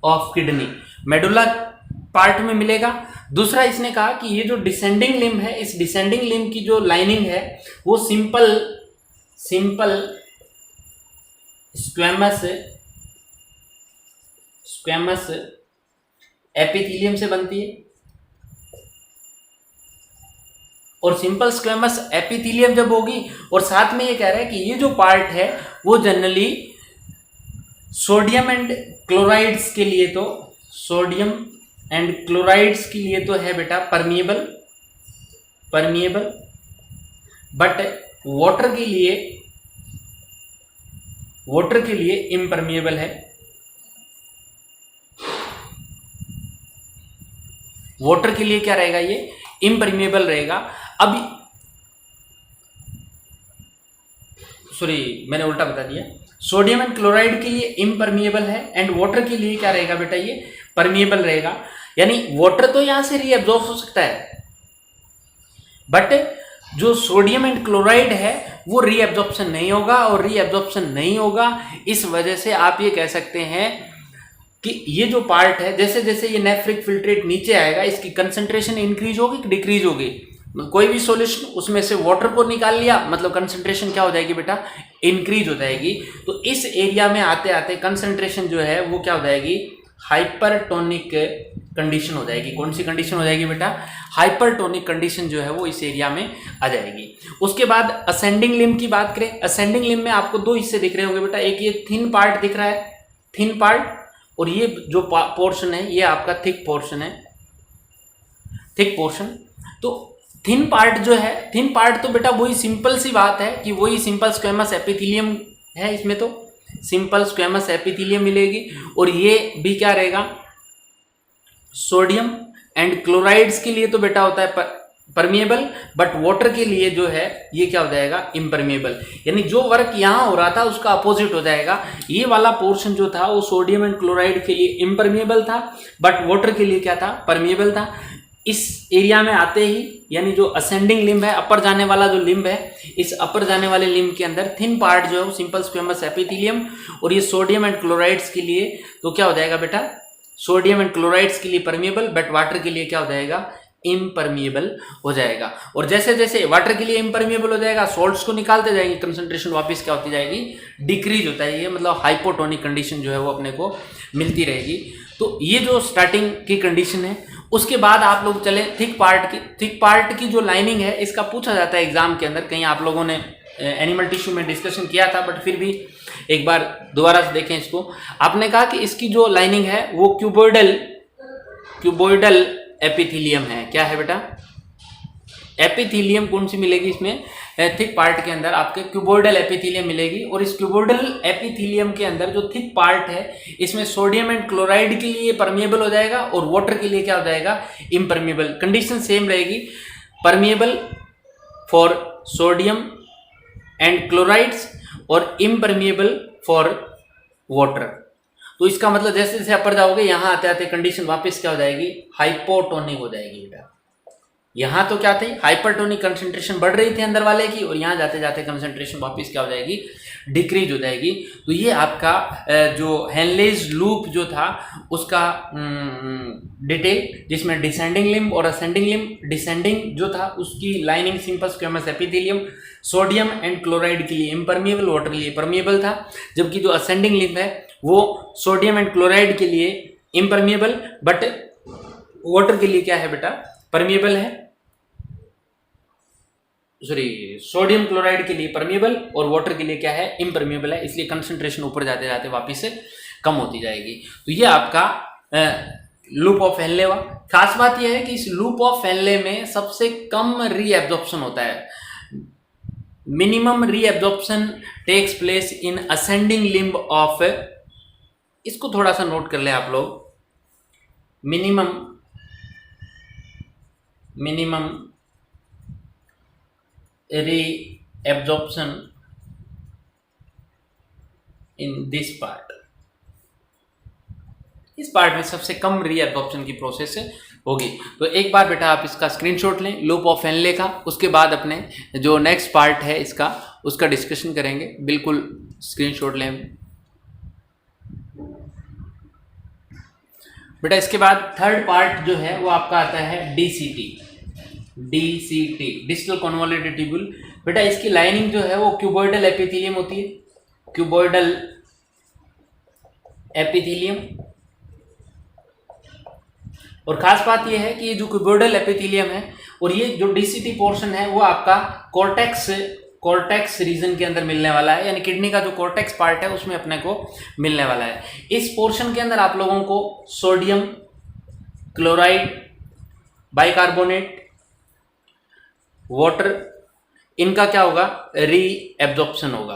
of kidney, medulla part में मिलेगा। दूसरा इसने कहा कि ये जो डिसेंडिंग लिम्ब है, इस डिसेंडिंग लिम्ब की जो लाइनिंग है वो सिंपल स्क्वेमस एपिथेलियम से बनती है। और सिंपल स्क्वेमस एपिथेलियम जब होगी, और साथ में ये कह रहा है कि ये जो पार्ट है वो जनरली सोडियम एंड क्लोराइड्स के लिए, तो सोडियम एंड क्लोराइड्स के लिए तो है बेटा परमिएबल, बट वाटर के लिए इम्परमिएबल है। वाटर के लिए क्या रहेगा, ये इम्परमिएबल रहेगा। अब सॉरी, मैंने उल्टा बता दिया, सोडियम एंड क्लोराइड के लिए इम्परमिएबल है एंड वाटर के लिए क्या रहेगा बेटा, ये परमिएबल रहेगा। यानी वाटर तो यहां से रीअब्जॉर्ब हो सकता है, बट जो सोडियम एंड क्लोराइड है वो रीअब्जॉर्प्शन नहीं होगा, और रीअब्जॉर्प्शन नहीं होगा इस वजह से आप ये कह सकते हैं कि ये जो पार्ट है, जैसे जैसे ये नेफ्रिक फिल्ट्रेट नीचे आएगा इसकी कंसंट्रेशन इंक्रीज होगी कि डिक्रीज होगी। कोई भी सॉल्यूशन उसमें से वाटर को निकाल लिया, मतलब कंसंट्रेशन क्या हो जाएगी बेटा, इंक्रीज हो जाएगी। तो इस एरिया में आते आते कंसंट्रेशन जो है वो क्या हो जाएगी, हाइपरटोनिक कंडीशन हो जाएगी। कौन सी कंडीशन हो जाएगी बेटा, हाइपरटोनिक कंडीशन जो है वो इस एरिया में आ जाएगी। उसके बाद असेंडिंग लिम्ब की बात करें, असेंडिंग लिम्ब में आपको दो हिस्से दिख रहे होंगे बेटा, एक ये थिन पार्ट दिख रहा है, थिन पार्ट, और ये जो पोर्शन है ये आपका थिक पोर्शन है, थिक पोर्शन। तो थिन पार्ट जो है, थिन पार्ट तो बेटा वही सिंपल सी बात है कि वही सिंपल स्क्वेमस एपिथेलियम है, इसमें तो सिंपल स्क्वेमस एपिथेलियम मिलेगी, और ये भी क्या रहेगा, सोडियम एंड क्लोराइड्स के लिए तो बेटा होता है परमिएबल, बट वाटर के लिए जो है ये क्या हो जाएगा, इम्परमिएबल। यानी जो वर्क यहाँ हो रहा था उसका अपोजिट हो जाएगा। ये वाला पोर्शन जो था वो सोडियम एंड क्लोराइड के लिए इम्परमिएबल था, बट वाटर के लिए क्या था, परमिएबल था। इस एरिया में आते ही, यानी जो असेंडिंग लिम्ब है, अपर जाने वाला जो लिम्ब है, इस अपर जाने वाले लिम्ब के अंदर थिन पार्ट जो है वो सिंपल स्क्वेमस एपिथेलियम, और ये सोडियम एंड क्लोराइड्स के लिए तो क्या हो जाएगा बेटा, सोडियम एंड क्लोराइड्स के लिए परमिएबल, बट वाटर के लिए क्या हो जाएगा, इम्परमिएबल हो जाएगा। और जैसे जैसे वाटर के लिए इम्परमिएबल हो जाएगा, सॉल्ट्स को निकालते जाएंगे, कंसंट्रेशन वापस क्या होती जाएगी, डिक्रीज होता है। ये मतलब हाइपोटोनिक कंडीशन जो है वो अपने को मिलती रहेगी। तो ये जो स्टार्टिंग की कंडीशन है, उसके बाद आप लोग चले थिक पार्ट की जो लाइनिंग है, इसका पूछा जाता है एग्जाम के अंदर। कहीं आप लोगों ने एनिमल टिश्यू में डिस्कशन किया था, बट फिर भी एक बार दोबारा से देखें इसको। आपने कहा कि इसकी जो लाइनिंग है वो क्यूबोइडल एपिथेलियम है। क्या है बेटा, एपिथेलियम कौन सी मिलेगी इसमें, थिक पार्ट के अंदर आपके क्यूबोइडल एपिथेलियम मिलेगी। और इस क्यूबोइडल एपिथेलियम के अंदर जो थिक पार्ट है, इसमें सोडियम एंड क्लोराइड के लिए परमिएबल हो जाएगा, और वाटर के लिए क्या हो जाएगा, इम्परमिएबल। कंडीशन सेम रहेगी, permeable for sodium and chlorides और इम्परमिएबल फॉर वाटर। तो इसका मतलब जैसे जैसे अपर जाओगे, यहाँ आते आते कंडीशन वापस क्या हो जाएगी, हाइपोटोनिक हो जाएगी बेटा। यहाँ तो क्या थी, हाइपरटोनिक कंसंट्रेशन बढ़ रही थी अंदर वाले की, और यहाँ जाते जाते कंसंट्रेशन वापस क्या हो जाएगी, डिक्रीज हो जाएगी। तो ये आपका जो हेनलेज लूप जो था उसका डिटेल, जिसमें डिसेंडिंग लिम्ब और असेंडिंग लिम्ब। डिसेंडिंग जो था उसकी lining simple squamous epithelium, sodium and chloride के लिए इम्परमिएबल, वाटर के लिए परमिएबल था। जबकि जो असेंडिंग लिम्ब है वो सोडियम एंड क्लोराइड के लिए इम्परमिएबल, बट वाटर के लिए क्या है बेटा, परमिएबल है। सॉरी, सोडियम क्लोराइड के लिए परमिएबल और वाटर के लिए क्या है, इम्परमिएबल है। इसलिए कंसंट्रेशन ऊपर जाते जाते वापस से कम होती जाएगी। तो ये आपका लूप ऑफ हेनले हुआ। खास बात यह है कि इस लूप ऑफ हेनले में सबसे कम रीएब्जॉर्प्शन होता है। Minimum reabsorption takes place in ascending limb of, इसको थोड़ा सा नोट कर ले आप लोग, minimum reabsorption in this part. इस पार्ट में सबसे कम रीएब्जॉर्प्शन की प्रोसेस होगी। तो एक बार बेटा आप इसका स्क्रीनशॉट लें लूप ऑफ हेनले का, उसके बाद अपने जो नेक्स्ट पार्ट है इसका उसका डिस्कशन करेंगे। बिल्कुल स्क्रीनशॉट लें बेटा। इसके बाद थर्ड पार्ट जो है वो आपका आता है डीसीटी, डिस्टल कन्वॉल्यूटेड ट्यूब्यूल। बेटा इसकी लाइनिंग जो है वो क्यूबोइडल एपिथेलियम होती है, क्यूबोइडल एपिथेलियम। और खास बात यह है कि ये जो क्यूबोइडल एपिथेलियम है और ये जो डीसीटी पोर्शन है वो आपका कॉर्टेक्स रीजन के अंदर मिलने वाला है, यानी किडनी का जो कॉर्टेक्स पार्ट है उसमें अपने को मिलने वाला है। इस पोर्शन के अंदर आप लोगों को सोडियम क्लोराइड, बाइकार्बोनेट, वाटर, इनका क्या होगा, रीएब्जॉर्प्शन होगा।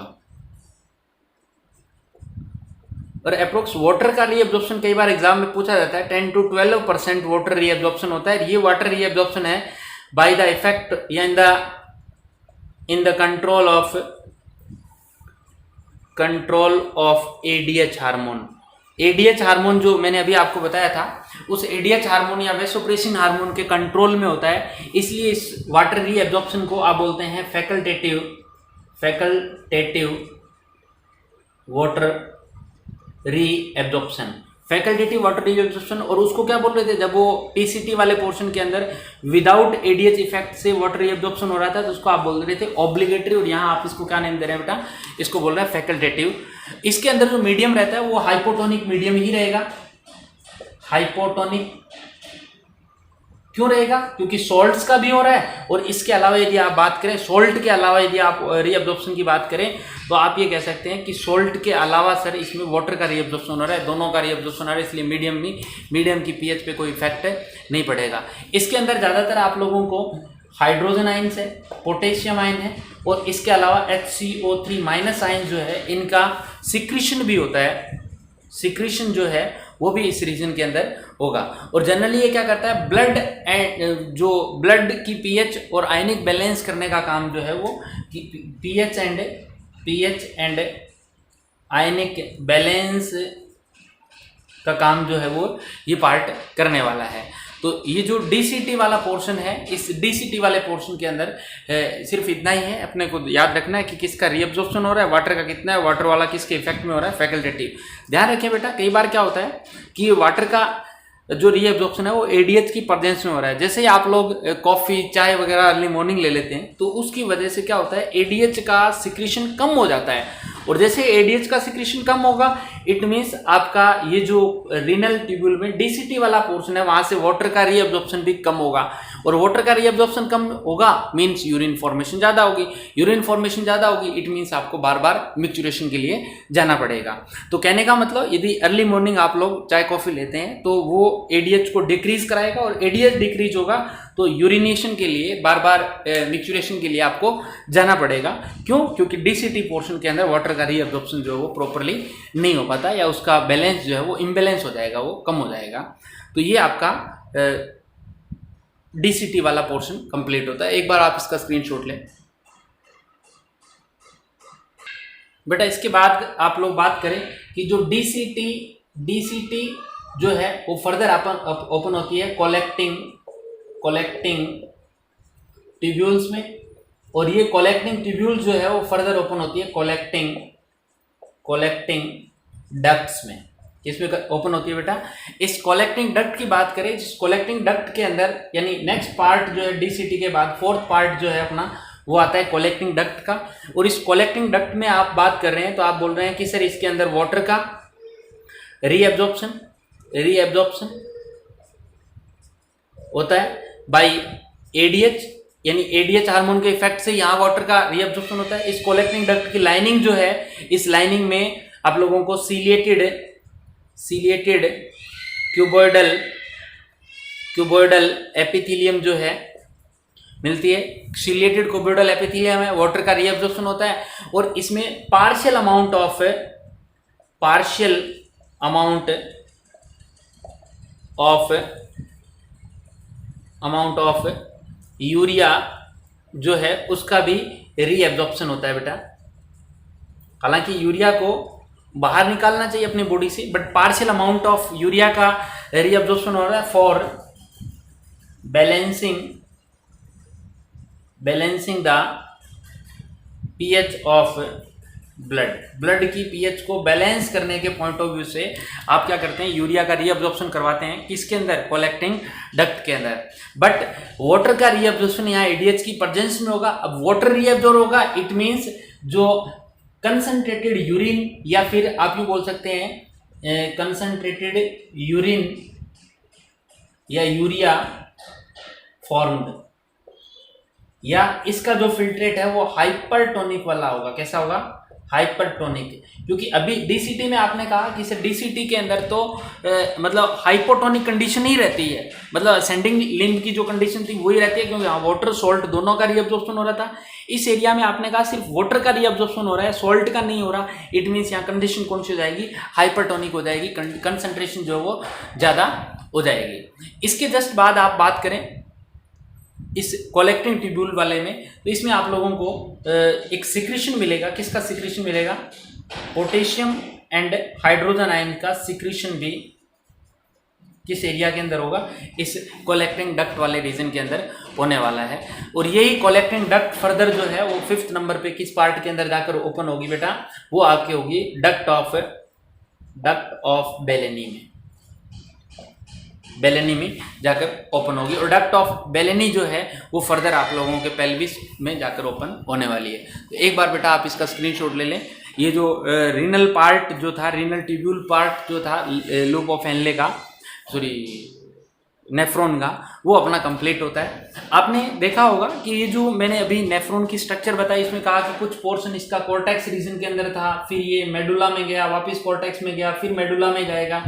और अप्रोक्स वाटर का रीएब्जॉर्प्शन कई बार एग्जाम में पूछा जाता है, 10 to 12% वाटर रीएब्जॉर्प्शन होता है। ये वाटर रीएब्जॉर्प्शन है बाय द इफेक्ट या in the control of ADH hormone. ADH hormone जो मैंने अभी आपको बताया था, उस एडीएच हार्मोन या वेसोप्रेसिन हार्मोन के कंट्रोल में होता है, इसलिए इस वाटर रीएब्जॉर्प्शन को आप बोलते हैं facultative water reabsorption, facultative water reabsorption. और उसको क्या बोल रहे थे, जब वो टीसीटी वाले पोर्शन के अंदर विदाउट एडीएच इफेक्ट से वाटर रीएब्जॉर्प्शन हो रहा था तो उसको आप बोल रहे थे ऑब्लिगेटरी, और यहाँ आप इसको क्या नेम दे रहे हैं बेटा, इसको बोल रहे हैं फैकल्टेटिव। इसके अंदर जो मीडियम रहता है वो हाइपोटोनिक मीडियम ही रहेगा। हाइपोटोनिक क्यों रहेगा, क्योंकि सॉल्ट्स का भी हो रहा है, और इसके अलावा यदि आप बात करें सॉल्ट के अलावा यदि आप रीएब्जॉर्प्शन की बात करें तो आप ये कह सकते हैं कि सॉल्ट के अलावा सर इसमें वाटर का रीएब्जॉर्प्शन हो रहा है, दोनों का रीएब्जॉर्प्शन हो रहा है, इसलिए मीडियम की पीएच पे कोई इफेक्ट नहीं पड़ेगा। इसके अंदर ज़्यादातर आप लोगों को हाइड्रोजन आयन्स है, पोटेशियम आयन है, और इसके अलावा HCO3 माइनस आयन जो है इनका सिक्रीशन भी होता है, सिक्रीशन जो है वो भी इस रीजन के अंदर होगा। और जनरली ये क्या करता है, ब्लड की पीएच और आयनिक बैलेंस करने का काम जो है वो पीएच एंड आयनिक बैलेंस का काम जो है वो ये पार्ट करने वाला है। तो ये जो डीसीटी वाला पोर्शन है, इस डीसीटी वाले पोर्शन के अंदर सिर्फ इतना ही है, अपने को याद रखना है कि किसका रीअब्जॉर्प्शन हो रहा है, वाटर का कितना है, वाटर वाला किसके इफेक्ट में हो रहा है, फैकल्टेटिव। ध्यान रखें बेटा, कई बार क्या होता है कि वाटर का जो रीअब्जॉर्प्शन है वो एडीएच की प्रेजेंस में हो रहा है। जैसे ही आप लोग कॉफ़ी चाय वगैरह अर्ली मॉर्निंग ले लेते हैं तो उसकी वजह से क्या होता है, एडीएच का सिक्रीशन कम हो जाता है, और जैसे एडीएच का सिक्रीशन कम होगा इट मीन्स आपका ये जो रीनल ट्यूब्यूल में डीसीटी वाला पोर्शन है वहां से वाटर का रीअब्जॉर्प्शन भी कम होगा, और वाटर का रीअब्जॉर्प्शन कम होगा मीन्स यूरिन फॉर्मेशन ज़्यादा होगी, यूरिन फॉर्मेशन ज़्यादा होगी इट मीन्स आपको बार बार मिक्चुरेशन के लिए जाना पड़ेगा। तो कहने का मतलब यदि अर्ली मॉर्निंग आप लोग चाय कॉफ़ी लेते हैं तो वो एडीएच को डिक्रीज कराएगा, और एडीएच डिक्रीज होगा तो यूरिनेशन के लिए बार बार मिक्चुरेशन के लिए आपको जाना पड़ेगा। क्यों, क्योंकि डीसीटी पोर्शन के अंदर वाटर का रीअब्जॉर्प्शन जो है वो प्रॉपरली नहीं हो पाता, या उसका बैलेंस जो है वो इम्बैलेंस हो जाएगा, वो कम हो जाएगा। तो ये आपका डीसीटी वाला पोर्शन कंप्लीट होता है। एक बार आप इसका स्क्रीनशॉट लें बेटा। इसके बाद आप लोग बात करें कि जो डीसीटी जो है वो फर्दर ओपन होती है कलेक्टिंग ट्यूब्यूल्स में, और ये कलेक्टिंग ट्यूब्यूल जो है वो फर्दर ओपन होती है कलेक्टिंग डक्ट्स में। इसमें ओपन होती है बेटा। इस कलेक्टिंग डक्ट की बात करें, जिस कलेक्टिंग डक्ट के अंदर यानी नेक्स्ट पार्ट जो है डीसीटी के बाद फोर्थ पार्ट जो है अपना वो आता है कलेक्टिंग डक्ट का। और इस कलेक्टिंग डक्ट में आप बात कर रहे हैं तो आप बोल रहे हैं कि सर इसके अंदर वाटर का रीअब्जॉर्प्शन होता है बाय एडीएच, यानी एडीएच हार्मोन के इफेक्ट से यहाँ वाटर का रीअब्जॉर्प्शन होता है। इस कलेक्टिंग डक्ट की लाइनिंग जो है, इस लाइनिंग में आप लोगों को सीलिएटेड क्यूबोइडल एपिथेलियम जो है मिलती है। सीलिएटेड क्यूबोइडल एपिथेलियम है, वाटर का रीअब्जॉर्प्शन होता है, और इसमें पार्शियल अमाउंट ऑफ यूरिया जो है उसका भी रीअब्जॉर्प्शन होता है बेटा। हालांकि यूरिया को बाहर निकालना चाहिए अपनी बॉडी से, but partial amount of urea का रीअब्जॉर्प्शन हो रहा है for balancing the pH of blood की पीएच को बैलेंस करने के पॉइंट ऑफ व्यू से आप क्या करते हैं, यूरिया का रीअब्जॉर्प्शन करवाते हैं किसके अंदर, कलेक्टिंग डक्ट के अंदर। बट वाटर का रीअब्जॉर्प्शन यहाँ एडीएच की प्रेजेंस में होगा। अब वाटर रीअब्जॉर्ब होगा इट मीन्स जो कंसंट्रेटेड यूरिन, या फिर आप यूँ बोल सकते हैं कंसंट्रेटेड यूरिन या यूरिया फॉर्म्ड, या इसका जो फिल्ट्रेट है वो हाइपरटोनिक वाला होगा। कैसा होगा? हाइपरटोनिक। क्योंकि अभी डीसीटी में आपने कहा कि इसे डीसीटी के अंदर तो मतलब हाइपोटोनिक कंडीशन ही रहती है, मतलब असेंडिंग लिम्ब की जो कंडीशन थी वही रहती है, क्योंकि यहाँ वाटर सॉल्ट दोनों का रीअब्जॉर्प्शन हो रहा था। इस एरिया में आपने कहा सिर्फ वाटर का रीअब्जॉर्प्शन हो रहा है, सॉल्ट का नहीं हो रहा। इट मीन्स यहाँ कंडीशन कौन सी हो जाएगी? हाइपरटोनिक हो जाएगी, कंसंट्रेशन जो है वो ज़्यादा हो जाएगी। इसके जस्ट बाद आप बात करें इस कलेक्टिंग ट्यूब्यूल वाले में, तो इसमें आप लोगों को एक सिक्रीशन मिलेगा। किसका सिक्रीशन मिलेगा? पोटेशियम एंड हाइड्रोजन आयन का सिक्रीशन भी किस एरिया के अंदर होगा? इस कलेक्टिंग डक्ट वाले रीजन के अंदर होने वाला है। और यही कलेक्टिंग डक्ट फर्दर जो है वो 5th नंबर पे किस पार्ट के अंदर जाकर ओपन होगी बेटा? वो आपकी होगी डक्ट ऑफ बेलेनी में, बेलेनी में जाकर ओपन होगी। और डक्ट ऑफ बेलेनी जो है वो फर्दर आप लोगों के पेल्विस में जाकर ओपन होने वाली है। तो एक बार बेटा आप इसका स्क्रीनशॉट ले लें। ये जो रीनल पार्ट जो था, रीनल ट्यूब्यूल पार्ट जो था लूप ऑफ हेनले का, सॉरी नेफ्रॉन का, वो अपना कंप्लीट होता है। आपने देखा होगा कि ये जो मैंने अभी नेफ्रॉन की स्ट्रक्चर बताई, इसमें कहा कि कुछ पोर्शन इसका कॉर्टेक्स रीजन के अंदर था, फिर ये मेडुला में गया, वापस कॉर्टेक्स में गया, फिर मेडुला में जाएगा।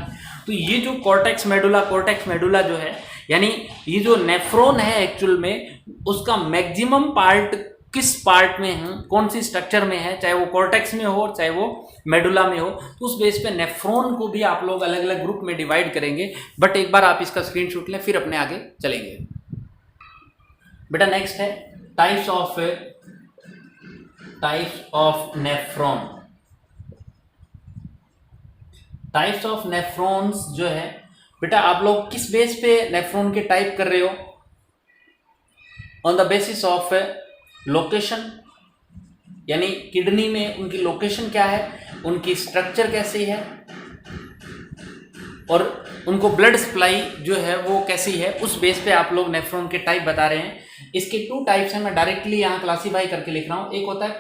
तो ये जो कॉर्टेक्स मेडुला जो है, यानी ये जो नेफ्रॉन है एक्चुअल में उसका मैक्सिमम पार्ट किस पार्ट में है, कौन सी स्ट्रक्चर में है, चाहे वो कॉर्टेक्स में हो चाहे वो मेडुला में हो, तो उस बेस पे नेफ्रॉन को भी आप लोग अलग अलग ग्रुप में डिवाइड करेंगे। बट एक बार आप इसका स्क्रीनशॉट लें, फिर अपने आगे चलेंगे। बेटा नेक्स्ट है types of nephron. Types of nephrons जो है बेटा, आप लोग किस बेस पे नेफ्रॉन के टाइप कर रहे हो? On the basis of location, यानी किडनी में उनकी लोकेशन क्या है, उनकी स्ट्रक्चर कैसी है, और उनको ब्लड सप्लाई जो है वो कैसी है, उस बेस पे आप लोग नेफ्रॉन के टाइप बता रहे हैं। इसके 2 टाइप्स हैं, मैं डायरेक्टली यहाँ क्लासीफाई करके लिख रहा हूँ। एक होता है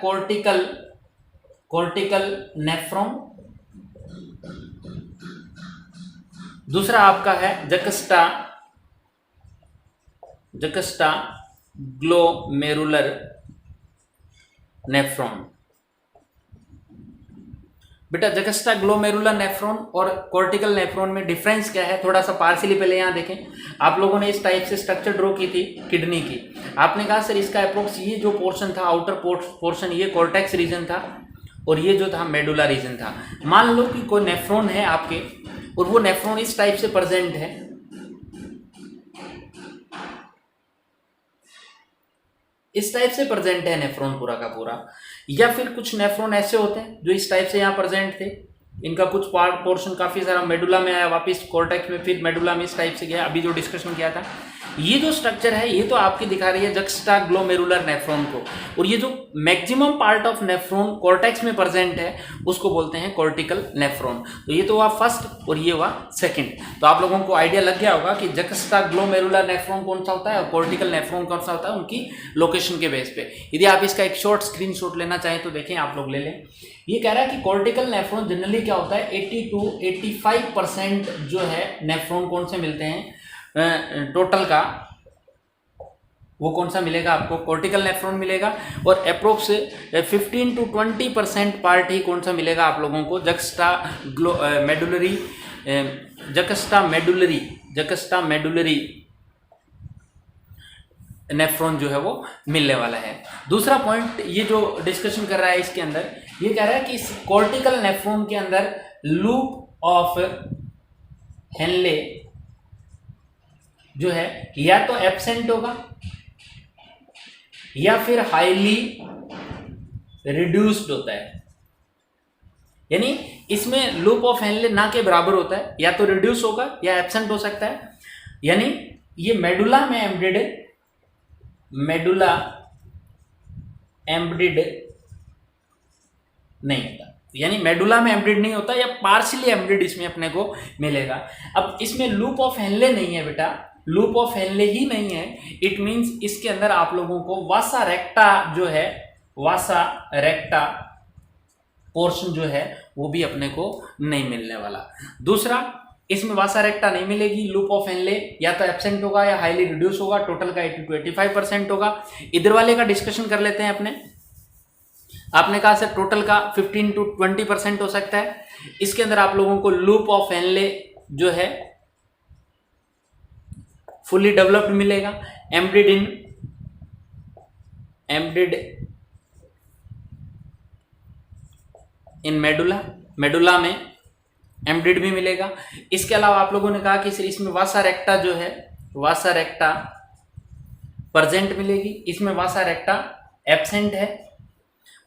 कॉर्टिकल नेफ्रॉन, दूसरा आपका है जक्स्टा ग्लोमेरुलर नेफ्रॉन। बेटा जक्स्टा ग्लोमेरुलर नेफ्रॉन और कॉर्टिकल नेफ्रॉन में डिफरेंस क्या है? थोड़ा सा पार्शियली पहले यहाँ देखें। आप लोगों ने इस टाइप से स्ट्रक्चर ड्रॉ की थी किडनी की। आपने कहा सर इसका अप्रोक्स ये जो पोर्शन था, आउटर पोर्शन, ये कॉर्टेक्स रीजन था और ये जो था मेडुला रीजन था। मान लो कि कोई नेफ्रॉन है आपके और वो नेफ्रॉन इस टाइप से प्रेजेंट है, इस टाइप से प्रेजेंट है नेफ्रॉन पूरा का पूरा, या फिर कुछ नेफ्रॉन ऐसे होते हैं जो इस टाइप से यहाँ प्रेजेंट थे, इनका कुछ पार्ट पोर्शन काफ़ी सारा मेडुला में आया, वापस कॉर्टेक्स में, फिर मेडुला में इस टाइप से गया। अभी जो डिस्कशन किया था, ये जो स्ट्रक्चर है ये तो आपकी दिखा रही है जक्स्टा ग्लोमेरुलर नेफ्रॉन को, और ये जो maximum part of nephron cortex में प्रेजेंट है उसको बोलते हैं कॉर्टिकल नेफ्रॉन। तो ये तो हुआ फर्स्ट और ये हुआ सेकंड। तो आप लोगों को आइडिया लग गया होगा कि जक्स्टा ग्लोमेरुलर नेफ्रॉन कौन सा होता है और कॉर्टिकल नेफ्रॉन कौन सा होता है, उनकी लोकेशन के बेस पे। यदि आप इसका एक शॉर्ट स्क्रीनशॉट लेना चाहें तो देखें, आप लोग ले लें। ये कह रहा है कि कॉर्टिकल नेफ्रॉन जनरली क्या होता है, 80 to 85% जो है नेफ्रॉन कौन से मिलते हैं टोटल का, वो कौन सा मिलेगा आपको? कॉर्टिकल नेफ्रॉन मिलेगा। और अप्रोक्स 15 to 20% पार्ट ही कौन सा मिलेगा आप लोगों को? जक्स्टा मेडुलरी नेफ्रॉन जो है वो मिलने वाला है। दूसरा पॉइंट ये जो डिस्कशन कर रहा है इसके अंदर, ये कह रहा है कि इस कॉर्टिकल नेफ्रॉन के अंदर लूप ऑफ हेनले जो है या तो एब्सेंट होगा या फिर हाईली रिड्यूस्ड होता है, यानी इसमें लूप ऑफ हेनले ना के बराबर होता है, या तो रिड्यूस होगा या एब्सेंट हो सकता है। यानी ये मेडुला में एम्बेडेड नहीं होता, यानी मेडुला में एम्बेडेड नहीं होता या पार्शियली एम्बेडेड इसमें अपने को मिलेगा। अब इसमें लूप ऑफ हेनले नहीं है बेटा, लूप ऑफ हेनले ही नहीं है, इट मींस इसके अंदर आप लोगों को वासा रेक्टा जो है, वासा रेक्टा पोर्शन जो है वो भी अपने को नहीं मिलने वाला। दूसरा इसमें वासा रेक्टा नहीं मिलेगी। लूप ऑफ हेनले या तो एब्सेंट होगा या हाईली रिड्यूस होगा, टोटल का 80 to 85% होगा। इधर वाले का डिस्कशन कर लेते हैं अपने। आपने कहा सर टोटल का 15 to 20% हो सकता है। इसके अंदर आप लोगों को लूप ऑफ हेनले जो है फुली डेवलप्ड मिलेगा, एम्बेडेड इन मेडुला में एम्बेडेड भी मिलेगा। इसके अलावा आप लोगों ने कहा कि सर इसमें वासा रेक्टा जो है, वासा रेक्टा प्रेजेंट मिलेगी, इसमें वासा रेक्टा एब्सेंट है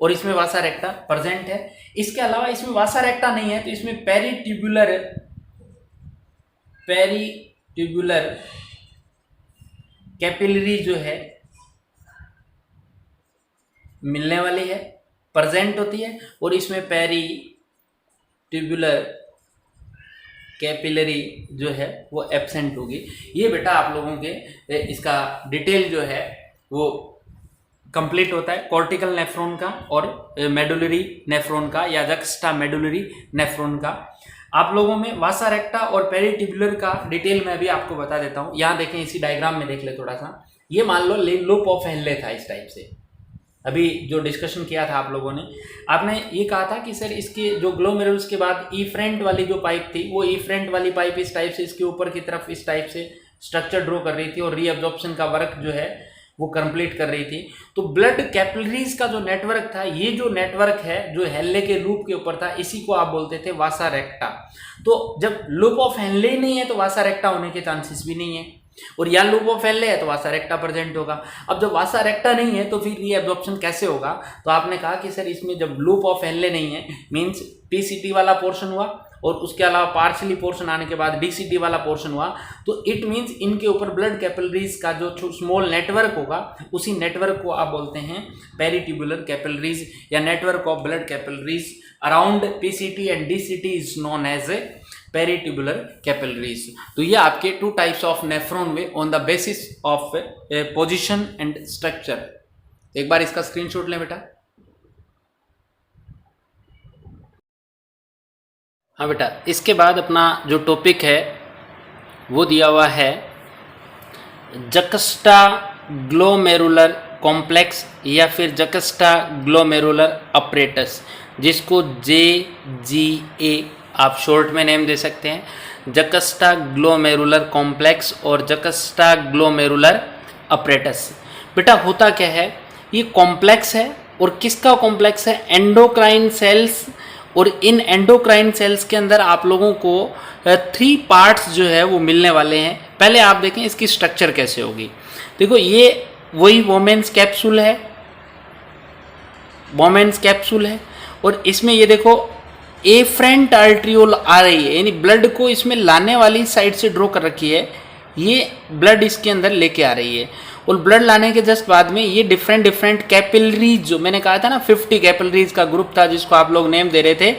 और इसमें वासा रेक्टा प्रेजेंट है। इसके अलावा इसमें वासा रेक्टा नहीं है तो इसमें पेरीट्यूबुलर कैपिलरी जो है मिलने वाली है, प्रेजेंट होती है, और इसमें पेरीट्यूबुलर कैपिलरी जो है वो एब्सेंट होगी। ये बेटा आप लोगों के इसका डिटेल जो है वो कंप्लीट होता है कॉर्टिकल नेफ्रॉन का और मेडुलरी नेफ्रॉन का या जक्स्टा मेडुलरी नेफ्रॉन का। आप लोगों में वासा रेक्टा और पेरीट्यूबुलर का डिटेल मैं भी आपको बता देता हूँ। यहाँ देखें, इसी डायग्राम में देख ले थोड़ा सा। ये मान लो लूप ऑफ हेनले था इस टाइप से, अभी जो डिस्कशन किया था आप लोगों ने। आपने ये कहा था कि सर इसके जो ग्लोमेरुल्स के बाद इफ्रेंट वाली जो पाइप थी, वो इफ्रेंट वाली पाइप इस टाइप से इसके ऊपर की तरफ इस टाइप से स्ट्रक्चर ड्रॉ कर रही थी और रीअब्जॉर्प्शन का वर्क जो है वो कंप्लीट कर रही थी। तो ब्लड कैपिलरीज का जो नेटवर्क था, ये जो नेटवर्क है जो हेनले के लूप के ऊपर था, इसी को आप बोलते थे वासा रेक्टा। तो जब लूप ऑफ हेनले ही नहीं है तो वासा रेक्टा होने के चांसेस भी नहीं है, और या लूप ऑफ हेनले है तो वासा रेक्टा प्रेजेंट होगा। अब जब वासा रेक्टा नहीं है तो फिर रीअब्जॉर्प्शन कैसे होगा? तो आपने कहा कि सर इसमें जब लूप ऑफ हेनले नहीं है मीन्स पीसीटी वाला पोर्शन हुआ और उसके अलावा पार्शली पोर्शन आने के बाद डीसीटी वाला पोर्शन हुआ, तो इट मीन्स इनके ऊपर ब्लड कैपिलरीज का जो स्मॉल नेटवर्क होगा, उसी नेटवर्क को आप बोलते हैं पेरीट्यूबुलर कैपिलरीज या network of blood capillaries around PCT and DCT is known as a peritubular capillaries. तो ये आपके two types of nephron way on the basis of position and structure. एक बार इसका स्क्रीनशॉट लें बेटा। हाँ बेटा, इसके बाद अपना जो टॉपिक है वो दिया हुआ है जक्स्टा ग्लोमेरुलर कॉम्प्लेक्स या फिर जक्स्टा ग्लोमेरुलर अपरेटस, जिसको JGA आप शॉर्ट में नेम दे सकते हैं, जक्स्टा ग्लोमेरुलर कॉम्प्लेक्स और जक्स्टा ग्लोमेरुलर अपरेटस। बेटा होता क्या है, ये कॉम्प्लेक्स है और किसका कॉम्प्लेक्स है? एंडोक्राइन सेल्स, और इन एंडोक्राइन सेल्स के अंदर आप लोगों को 3 पार्ट्स जो है वो मिलने वाले हैं। पहले आप देखें इसकी स्ट्रक्चर कैसे होगी। देखो ये वही वोमेन्स कैप्सूल है, वोमेन्स कैप्सूल है, और इसमें ये देखो एफ्रेंट आर्ट्रियोल आ रही है, यानी ब्लड को इसमें लाने वाली साइड से ड्रॉ कर रखी है, ये ब्लड इसके अंदर लेके आ रही है। और ब्लड लाने के जस्ट बाद में ये डिफरेंट कैपिलरीज, जो मैंने कहा था ना 50 कैपिलरीज का ग्रुप था जिसको आप लोग नेम दे रहे थे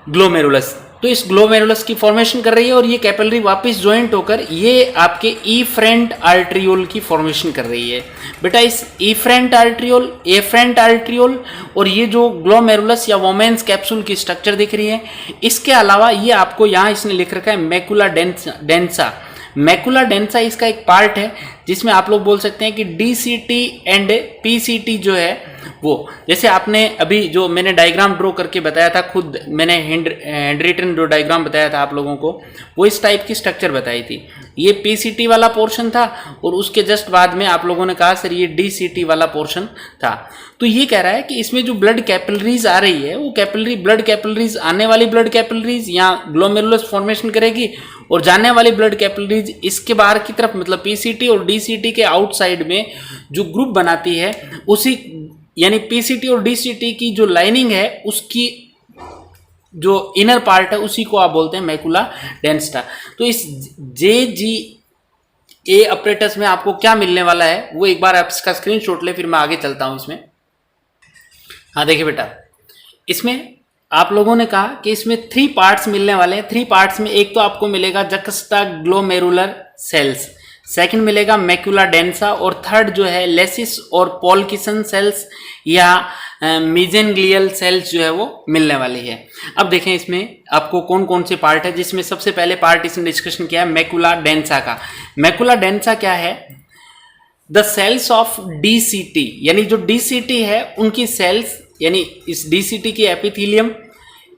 ग्लोमेरुलस, तो इस ग्लोमेरुलस की फॉर्मेशन कर रही है और ये कैपिलरी वापस ज्वाइंट होकर ये आपके इफ्रेंट आर्ट्रियोल की फॉर्मेशन कर रही है। बेटा इस इफ्रेंट आर्ट्रियोल और ये जो ग्लोमेरुलस या वोमेन्स कैप्सूल की स्ट्रक्चर दिख रही है, इसके अलावा ये आपको यहाँ इसने लिख रखा है मैकुला डेंसा। मैकुला डेंसा इसका एक पार्ट है जिसमें आप लोग बोल सकते हैं कि डीसीटी एंड पीसीटी जो है वो, जैसे आपने अभी जो मैंने डायग्राम ड्रॉ करके बताया था, खुद मैंने हैंड रिटन जो डायग्राम बताया था आप लोगों को, वो इस टाइप की स्ट्रक्चर बताई थी। ये पीसीटी वाला पोर्शन था और उसके जस्ट बाद में आप लोगों ने कहा सर ये डीसीटी वाला पोर्शन था। तो ये कह रहा है कि इसमें जो ब्लड कैपिलरीज आ रही है वो ब्लड कैपिलरीज, आने वाली ब्लड कैपिलरीज यहाँ ग्लोमेरुलस फॉर्मेशन करेगी और जाने वाली ब्लड कैपिलरीज इसके बाहर की तरफ, मतलब पीसीटी और डीसीटी के आउटसाइड में जो ग्रुप बनाती है उसी, यानी पीसीटी और डीसीटी की जो लाइनिंग है उसकी जो इनर पार्ट है उसी को आप बोलते हैं मैकुला डेंसा। तो इस JGA अपरेटस में आपको क्या मिलने वाला है वो एक बार आप इसका स्क्रीनशॉट ले, फिर मैं आगे चलता हूं इसमें। हाँ देखिए बेटा, इसमें आप लोगों ने कहा कि इसमें 3 पार्ट्स मिलने वाले हैं। 3 पार्ट्स में एक तो आपको मिलेगा जक्स्टा ग्लोमेरुलर सेल्स, सेकंड मिलेगा मैकुला डेंसा, और थर्ड जो है लेसिस और पॉल्किसन सेल्स या मीजेनग्लियल सेल्स जो है वो मिलने वाली है। अब देखें इसमें आपको कौन कौन से पार्ट है, जिसमें सबसे पहले पार्ट इसमें डिस्कशन किया है मैकुला डेंसा का। मैकुला डेंसा क्या है? द सेल्स ऑफ डीसीटी, यानी जो डीसीटी है उनकी सेल्स, यानी इस डीसीटी की epithelium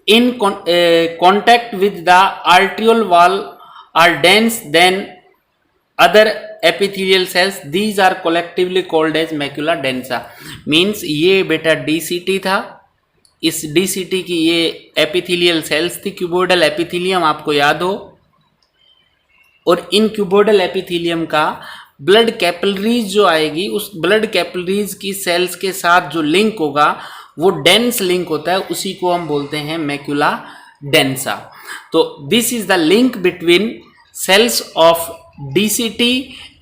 in contact with the arteriole wall are dense than other epithelial cells, these are collectively called as macula densa। Means ये बेटा DCT था, इस DCT की ये epithelial cells थी, क्यूबोइडल एपिथेलियम आपको याद हो, और इन क्यूबोइडल एपिथेलियम का ब्लड कैपिलरीज जो आएगी, उस ब्लड कैपिलरीज की सेल्स के साथ जो लिंक होगा वो डेंस लिंक होता है, उसी को हम बोलते हैं मैक्यूला डेंसा। तो this is the link between cells of DCT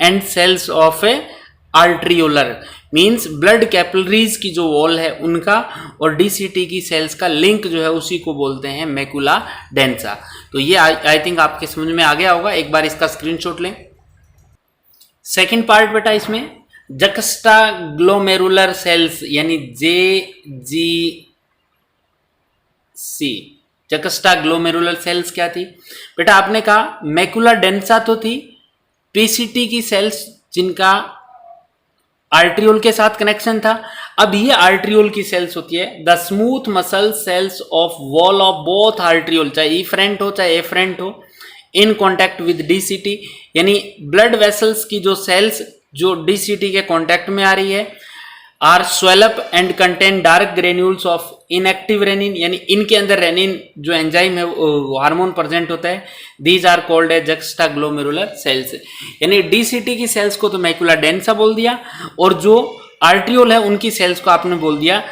and cells of a arteriolar, means blood capillaries की जो वॉल है उनका और DCT की सेल्स का लिंक जो है उसी को बोलते हैं मैक्यूला डेंसा। तो ये आई थिंक आपके समझ में आ गया होगा, एक बार इसका स्क्रीनशॉट लें। सेकंड पार्ट बेटा इसमें जक्स्टाग्लोमेरुलर सेल्स यानी JGC। जक्स्टाग्लोमेरुलर सेल्स क्या थी बेटा? आपने कहा मैक्यूला डेंसा तो थी PCT की सेल्स जिनका आर्ट्रियोल के साथ कनेक्शन था। अब ये आर्ट्रियोल की सेल्स होती है the smooth muscle cells of wall of both arteriole, चाहे इफरेंट हो चाहे एफरेंट हो, इन कॉन्टैक्ट विद DCT, यानी ब्लड वेसल्स की जो सेल्स जो DCT के कॉन्टैक्ट में आ रही है, are swell up and contain dark granules of inactive renin, यानी इनके अंदर रेनिन जो एंजाइम है हार्मोन प्रेजेंट होता है। These are called as juxtaglomerular cells. यानी DCT की सेल्स को तो मैक्यूला डेंसा बोल दिया, और जो आर्ट्रियोल है उनकी सेल्स को आपने बोल दिया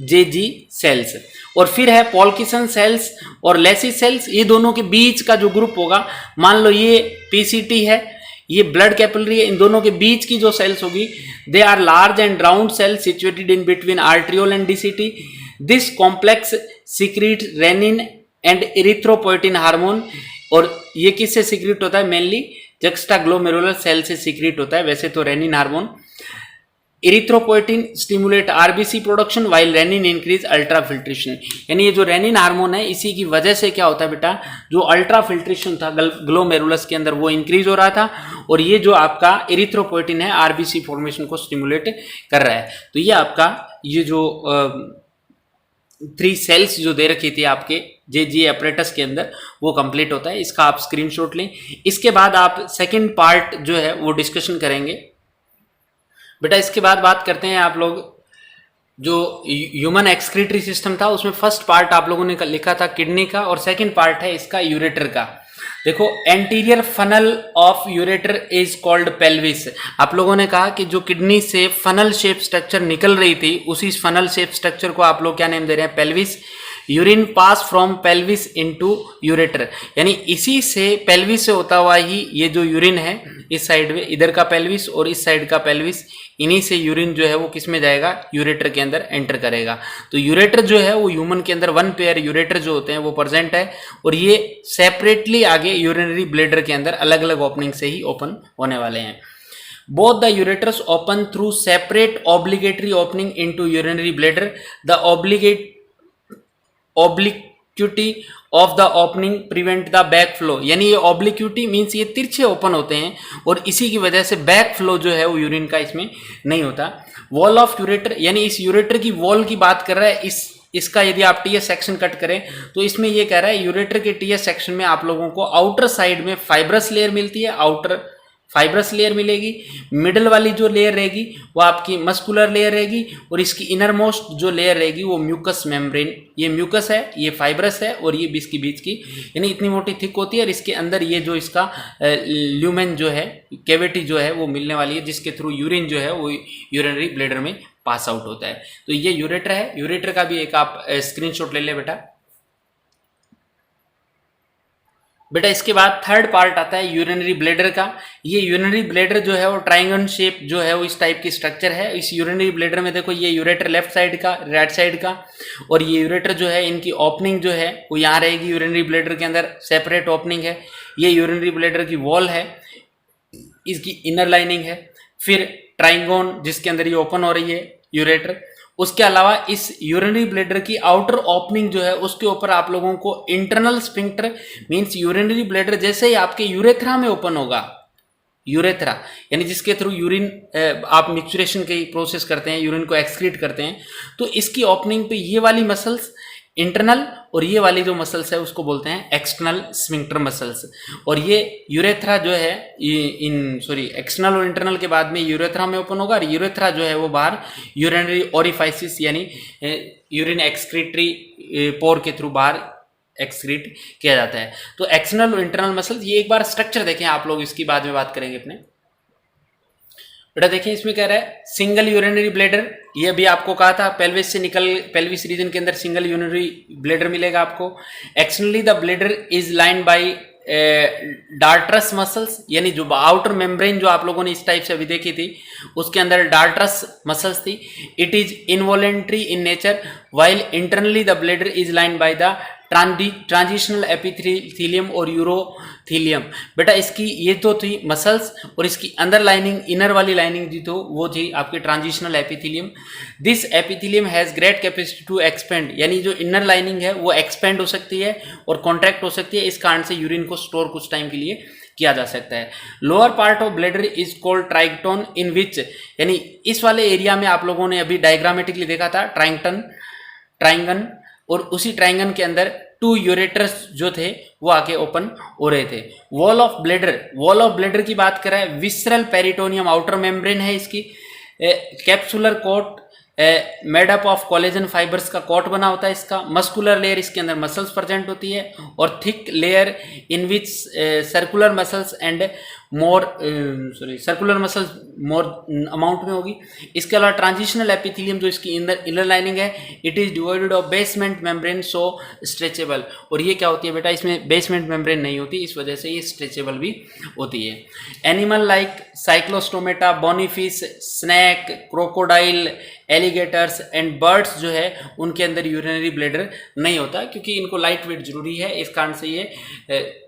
JG सेल्स। और फिर है पॉल्किसन सेल्स और लेसी सेल्स, ये दोनों के बीच का जो ग्रुप होगा, मान लो ये PCT है, ये ब्लड कैपिलरी है, इन दोनों के बीच की जो सेल्स होगी they are large and round cells situated in between arteriole and DCT। This complex secrete renin and erythropoietin hormone, और ये किससे सिक्रीट होता है? मेनली जक्स्टाग्लोमेरुलर सेल से सिक्रीट होता है। वैसे तो renin hormone, erythropoietin stimulate RBC production while renin increase ultra filtration, यानी ये जो रेनिन हार्मोन है इसी की वजह से क्या होता है बेटा, जो अल्ट्रा फिल्ट्रेशन था ग्लोमेरुलस के अंदर वो इंक्रीज हो रहा था, और ये जो आपका इरिथ्रोपोइटिन है RBC फॉर्मेशन को स्टिमुलेट कर रहा है। तो ये आपका ये जो 3 सेल्स जो दे रखी थी आपके JG अपरेटस के अंदर वो कंप्लीट होता है। इसका आप स्क्रीनशॉट लें। इसके बाद आप सेकेंड पार्ट जो है वो डिस्कशन करेंगे बेटा। इसके बाद बात करते हैं आप लोग जो ह्यूमन एक्सक्रीटरी सिस्टम था उसमें फर्स्ट पार्ट आप लोगों ने लिखा था किडनी का, और सेकंड पार्ट है इसका यूरेटर का। देखो anterior funnel of ureter is called pelvis. आप लोगों ने कहा कि जो किडनी से फनल शेप स्ट्रक्चर निकल रही थी उसी फनल शेप स्ट्रक्चर को आप लोग क्या नेम दे रहे हैं? Pelvis. Urine pass from pelvis into ureter, यानी इसी से पेल्विस से होता हुआ ही ये जो यूरिन है इस साइड में, इधर का पेल्विस और इस साइड का पेल्विस, इन्हीं से यूरिन जो है वो किस में जाएगा? यूरेटर के अंदर एंटर करेगा। तो यूरेटर जो है वो ह्यूमन के अंदर 1 पेयर यूरेटर जो होते हैं वो प्रेजेंट है, और ये सेपरेटली आगे यूरिनरी ब्लेडर के अंदर अलग अलग ओपनिंग से ही ओपन होने वाले हैं। Both the ureters open through separate obligatory opening into urinary bladder. The obliquity of the opening prevent the back flow, यानी ये obliquity मीन्स ये तिरछे ओपन होते हैं और इसी की वजह से बैक फ्लो जो है वो यूरिन का इसमें नहीं होता। वॉल ऑफ यूरेटर, यानी इस यूरेटर की वॉल की बात कर रहा है। इसका यदि आप TS सेक्शन कट करें तो इसमें ये कह रहा है यूरेटर के TS सेक्शन में आप लोगों को आउटर साइड में फाइब्रस लेयर मिलती है, आउटर फाइब्रस लेयर मिलेगी। मिडल वाली जो लेयर रहेगी वो आपकी मस्कुलर लेयर रहेगी, और इसकी इनर मोस्ट जो लेयर रहेगी वो म्यूकस मेम्ब्रेन, ये म्यूकस है, ये फाइब्रस है, और ये इसकी बीच की यानी इतनी मोटी थिक होती है, और इसके अंदर ये जो इसका ल्यूमेन जो है कैविटी जो है वो मिलने वाली है, जिसके थ्रू यूरिन जो है वो यूरिनरी ब्लेडर में पास आउट होता है। तो ये यूरेटर है। यूरेटर का भी एक आप स्क्रीनशॉट ले ले बेटा। बेटा इसके बाद थर्ड पार्ट आता है यूरिनरी ब्लेडर का। ये यूरिनरी ब्लेडर जो है वो ट्रायंगल शेप जो है वो इस टाइप की स्ट्रक्चर है। इस यूरिनरी ब्लेडर में देखो ये यूरेटर लेफ्ट साइड का, राइट साइड का, और ये यूरेटर जो है इनकी ओपनिंग जो है वो यहाँ रहेगी। यूरिनरी ब्लेडर के अंदर सेपरेट ओपनिंग है। ये यूरिनरी ब्लेडर की वॉल है, इसकी इनर लाइनिंग है। फिर ट्राइंगोन जिसके अंदर ये ओपन हो रही है यूरेटर, उसके अलावा इस यूरिनरी ब्लैडर की आउटर ओपनिंग जो है उसके ऊपर आप लोगों को internal sphincter means urinary bladder जैसे ही आपके यूरेथ्रा में ओपन होगा, यूरेथ्रा यानी जिसके थ्रू यूरिन आप मिक्सचरेशन की प्रोसेस करते हैं, यूरिन को एक्सक्रीट करते हैं, तो इसकी ओपनिंग पे ये वाली मसल्स इंटरनल और ये वाली जो मसल्स है उसको बोलते हैं एक्सटर्नल स्फिंक्टर मसल्स। और ये यूरेथ्रा जो है एक्सटर्नल और इंटरनल के बाद में यूरेथ्रा में ओपन होगा और यूरेथ्रा जो है वो बाहर यूरिनरी ओरिफाइसिस यानी यूरिन एक्सक्रीटरी पोर के थ्रू बाहर एक्सक्रीट किया जाता है। तो एक्सटर्नल और इंटरनल मसल्स, ये एक बार स्ट्रक्चर देखें आप लोग, इसकी बाद में बात करेंगे अपने। बेटा देखिए इसमें कह रहा है सिंगल यूरिनरी ब्लैडर, ये भी आपको कहा था पेल्विस से पेल्विस रीजन के अंदर सिंगल यूरिनरी ब्लैडर मिलेगा आपको। Externally the bladder is lined by dartos muscles, यानी जो आउटर मेम्ब्रेन जो आप लोगों ने इस टाइप से अभी देखी थी उसके अंदर डार्ट्रस मसल्स थी। It is involuntary in nature while internally the bladder is lined by the transitional epithelium और यूरोथीलियम। बेटा इसकी ये तो थी मसल्स और इसकी अंदर लाइनिंग, इनर वाली लाइनिंग थी तो वो थी आपकी transitional epithelium. This epithelium has great capacity to expand, यानी जो इनर लाइनिंग है वो एक्सपेंड हो सकती है और कॉन्ट्रैक्ट हो सकती है, इस कारण से यूरिन को स्टोर कुछ टाइम के लिए किया जा सकता है। Lower part of bladder is called trigone in which, यानी इस वाले एरिया में आप लोगों ने अभी डायग्रामेटिकली देखा था ट्राइंगन, और उसी ट्राइंगन के अंदर टू यूरेटर्स जो थे वो आके ओपन हो रहे थे। वॉल ऑफ ब्लैडर की बात करें, विसरल पेरिटोनियम आउटर मेम्ब्रेन है इसकी, capsular coat made up of collagen fibres का कोट बना होता है इसका। मस्कुलर लेयर, इसके अंदर मसल्स प्रेजेंट होती है और thick layer in which circular muscles and circular muscles more amount में होगी। इसके अलावा ट्रांजिशनल एपिथेलियम जो इसकी इनर लाइनिंग है, it is divided of basement membrane so stretchable, और ये क्या होती है बेटा इसमें बेसमेंट मेम्ब्रेन नहीं होती, इस वजह से ये स्ट्रेचेबल भी होती है। Animal like cyclostomata, bony fish, snake, crocodile, alligators and birds जो है उनके अंदर यूरिनरी ब्लैडर नहीं होता, क्योंकि इनको लाइट वेट जरूरी है, इस कारण से ये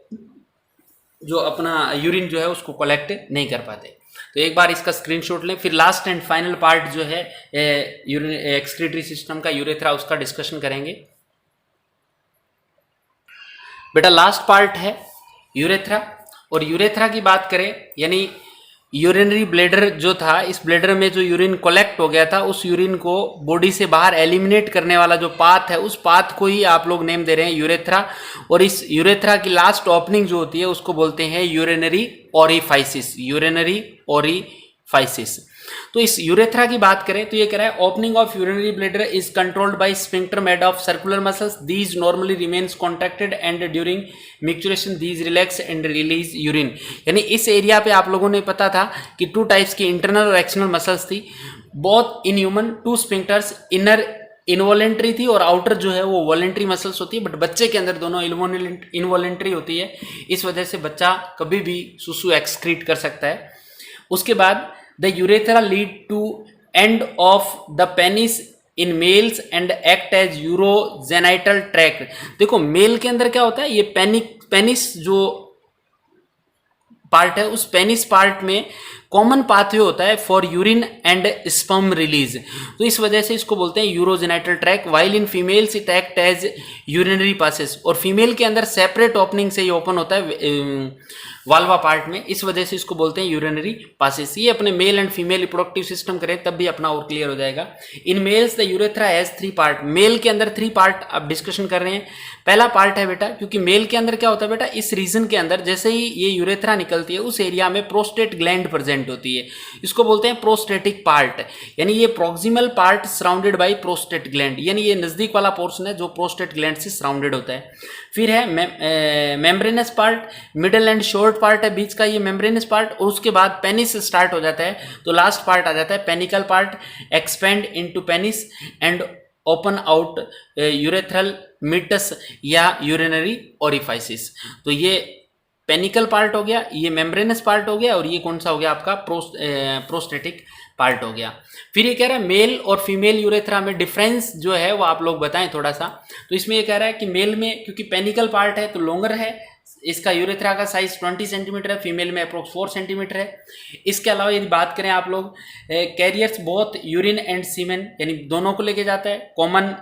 जो अपना यूरिन जो है उसको कलेक्ट नहीं कर पाते। तो एक बार इसका स्क्रीनशॉट लें, फिर लास्ट एंड फाइनल पार्ट जो है यूरिन एक्सक्रीटरी सिस्टम का यूरेथ्रा, उसका डिस्कशन करेंगे। बेटा लास्ट पार्ट है यूरेथ्रा, और यूरेथ्रा की बात करें यानी यूरिनरी ब्लैडर जो था, इस ब्लैडर में जो यूरिन कलेक्ट हो गया था उस यूरिन को बॉडी से बाहर एलिमिनेट करने वाला जो पाथ है उस पाथ को ही आप लोग नेम दे रहे हैं यूरेथ्रा। और इस यूरेथ्रा की लास्ट ओपनिंग जो होती है उसको बोलते हैं यूरिनरी ओरिफाइसिस। तो इस यूरेथ्रा की बात करें तो ये कह रहा है opening of urinary bladder is controlled by sphincter made of circular muscles, these normally remains contracted and during micturition these relax and release urine. यानी इस एरिया पे आप लोगों ने पता था कि टू टाइप्स की इंटरनल और एक्सटर्नल मसल्स थी, both in human two sphincters, inner involuntary थी और आउटर जो है वो वॉलेंट्री मसल्स होती है, बट बच्चे के अंदर दोनों इनवॉलेंट्री होती है, इस वजह से बच्चा कभी भी सुसु एक्सक्रीट कर सकता है। उसके बाद the urethra lead to end of the penis in males and act as urogenital tract. देखो मेल के अंदर क्या होता है, ये पेनिस जो पार्ट है उस पेनिस पार्ट में कॉमन पाथवे होता है for urine and sperm release, तो इस वजह से इसको बोलते हैं urogenital tract. While in females it act as urinary passes, और फीमेल के अंदर सेपरेट ओपनिंग से ये ओपन होता है वाल्वा पार्ट में, इस वजह से इसको बोलते हैं यूरिनरी पासेस। ये अपने male and female reproductive system करें तब भी अपना और क्लियर हो जाएगा। In males the urethra has 3 part, male के अंदर 3 पार्ट आप डिस्कशन कर रहे हैं। पहला पार्ट है बेटा, क्योंकि मेल के अंदर क्या होता है बेटा, इस रीजन के अंदर जैसे ही ये यूरेथ्रा निकलती है उस एरिया में प्रोस्टेट ग्लैंड प्रेजेंट होती है, इसको बोलते हैं प्रोस्टेटिक पार्ट, यानी ये proximal part surrounded by prostate gland, यानी ये नजदीक वाला पोर्शन है जो प्रोस्टेट ग्लैंड से सराउंडेड होता है। फिर है membranes part, middle and short part है बीच का ये मेम्ब्रेनस पार्ट, और उसके बाद पेनिस स्टार्ट हो जाता है तो लास्ट पार्ट आ जाता है penile part, expand into penis and open out urethral meatus या यूरिनरी ओरिफाइसिस। तो ये पेनिकल पार्ट हो गया, ये मेम्ब्रेनस पार्ट हो गया, और ये कौन सा हो गया आपका प्रोस्टेटिक पार्ट हो गया। फिर ये कह रहा है मेल और फीमेल यूरेथ्रा में डिफरेंस जो है वो आप लोग बताएं थोड़ा सा। तो इसमें ये कह रहा है कि मेल में क्योंकि पेनिकल पार्ट है तो लॉन्गर है, इसका यूरेथ्रा का साइज 20 सेंटीमीटर है, फीमेल में अप्रोक्स 4 सेंटीमीटर है। इसके अलावा यदि बात करें आप लोग, कैरियर्स बोथ यूरिन एंड सीमेन यानी दोनों को लेके जाता है, कॉमन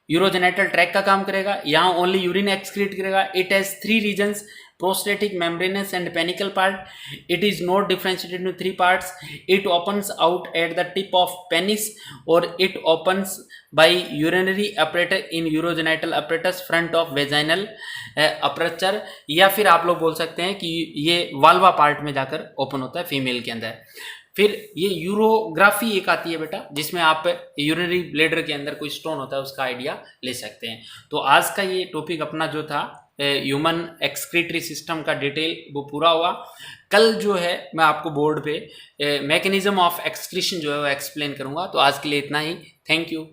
यूरोजेनेटल ट्रैक का काम करेगा, यहाँ ओनली यूरिन एक्सक्रीट करेगा। It has 3 regions, prostatic, membranous and penile part. It is not differentiated into 3 parts. It opens out at the tip of penis or it opens by urinary apparatus in urogenital apparatus front of vaginal aperture, या फिर आप लोग बोल सकते हैं कि ये वाल्वा part में जाकर ओपन होता है फीमेल के अंदर। फिर ये यूरोग्राफी एक आती है बेटा, जिसमें आप यूरिनरी ब्लैडर के अंदर कोई स्टोन होता है उसका आइडिया ले सकते हैं। तो आज का ये टॉपिक अपना जो था ह्यूमन एक्सक्रीटरी सिस्टम का डिटेल वो पूरा हुआ। कल जो है मैं आपको बोर्ड पे मैकेनिज्म ऑफ एक्सक्रीशन जो है वो एक्सप्लेन करूंगा। तो आज के लिए इतना ही। Thank you.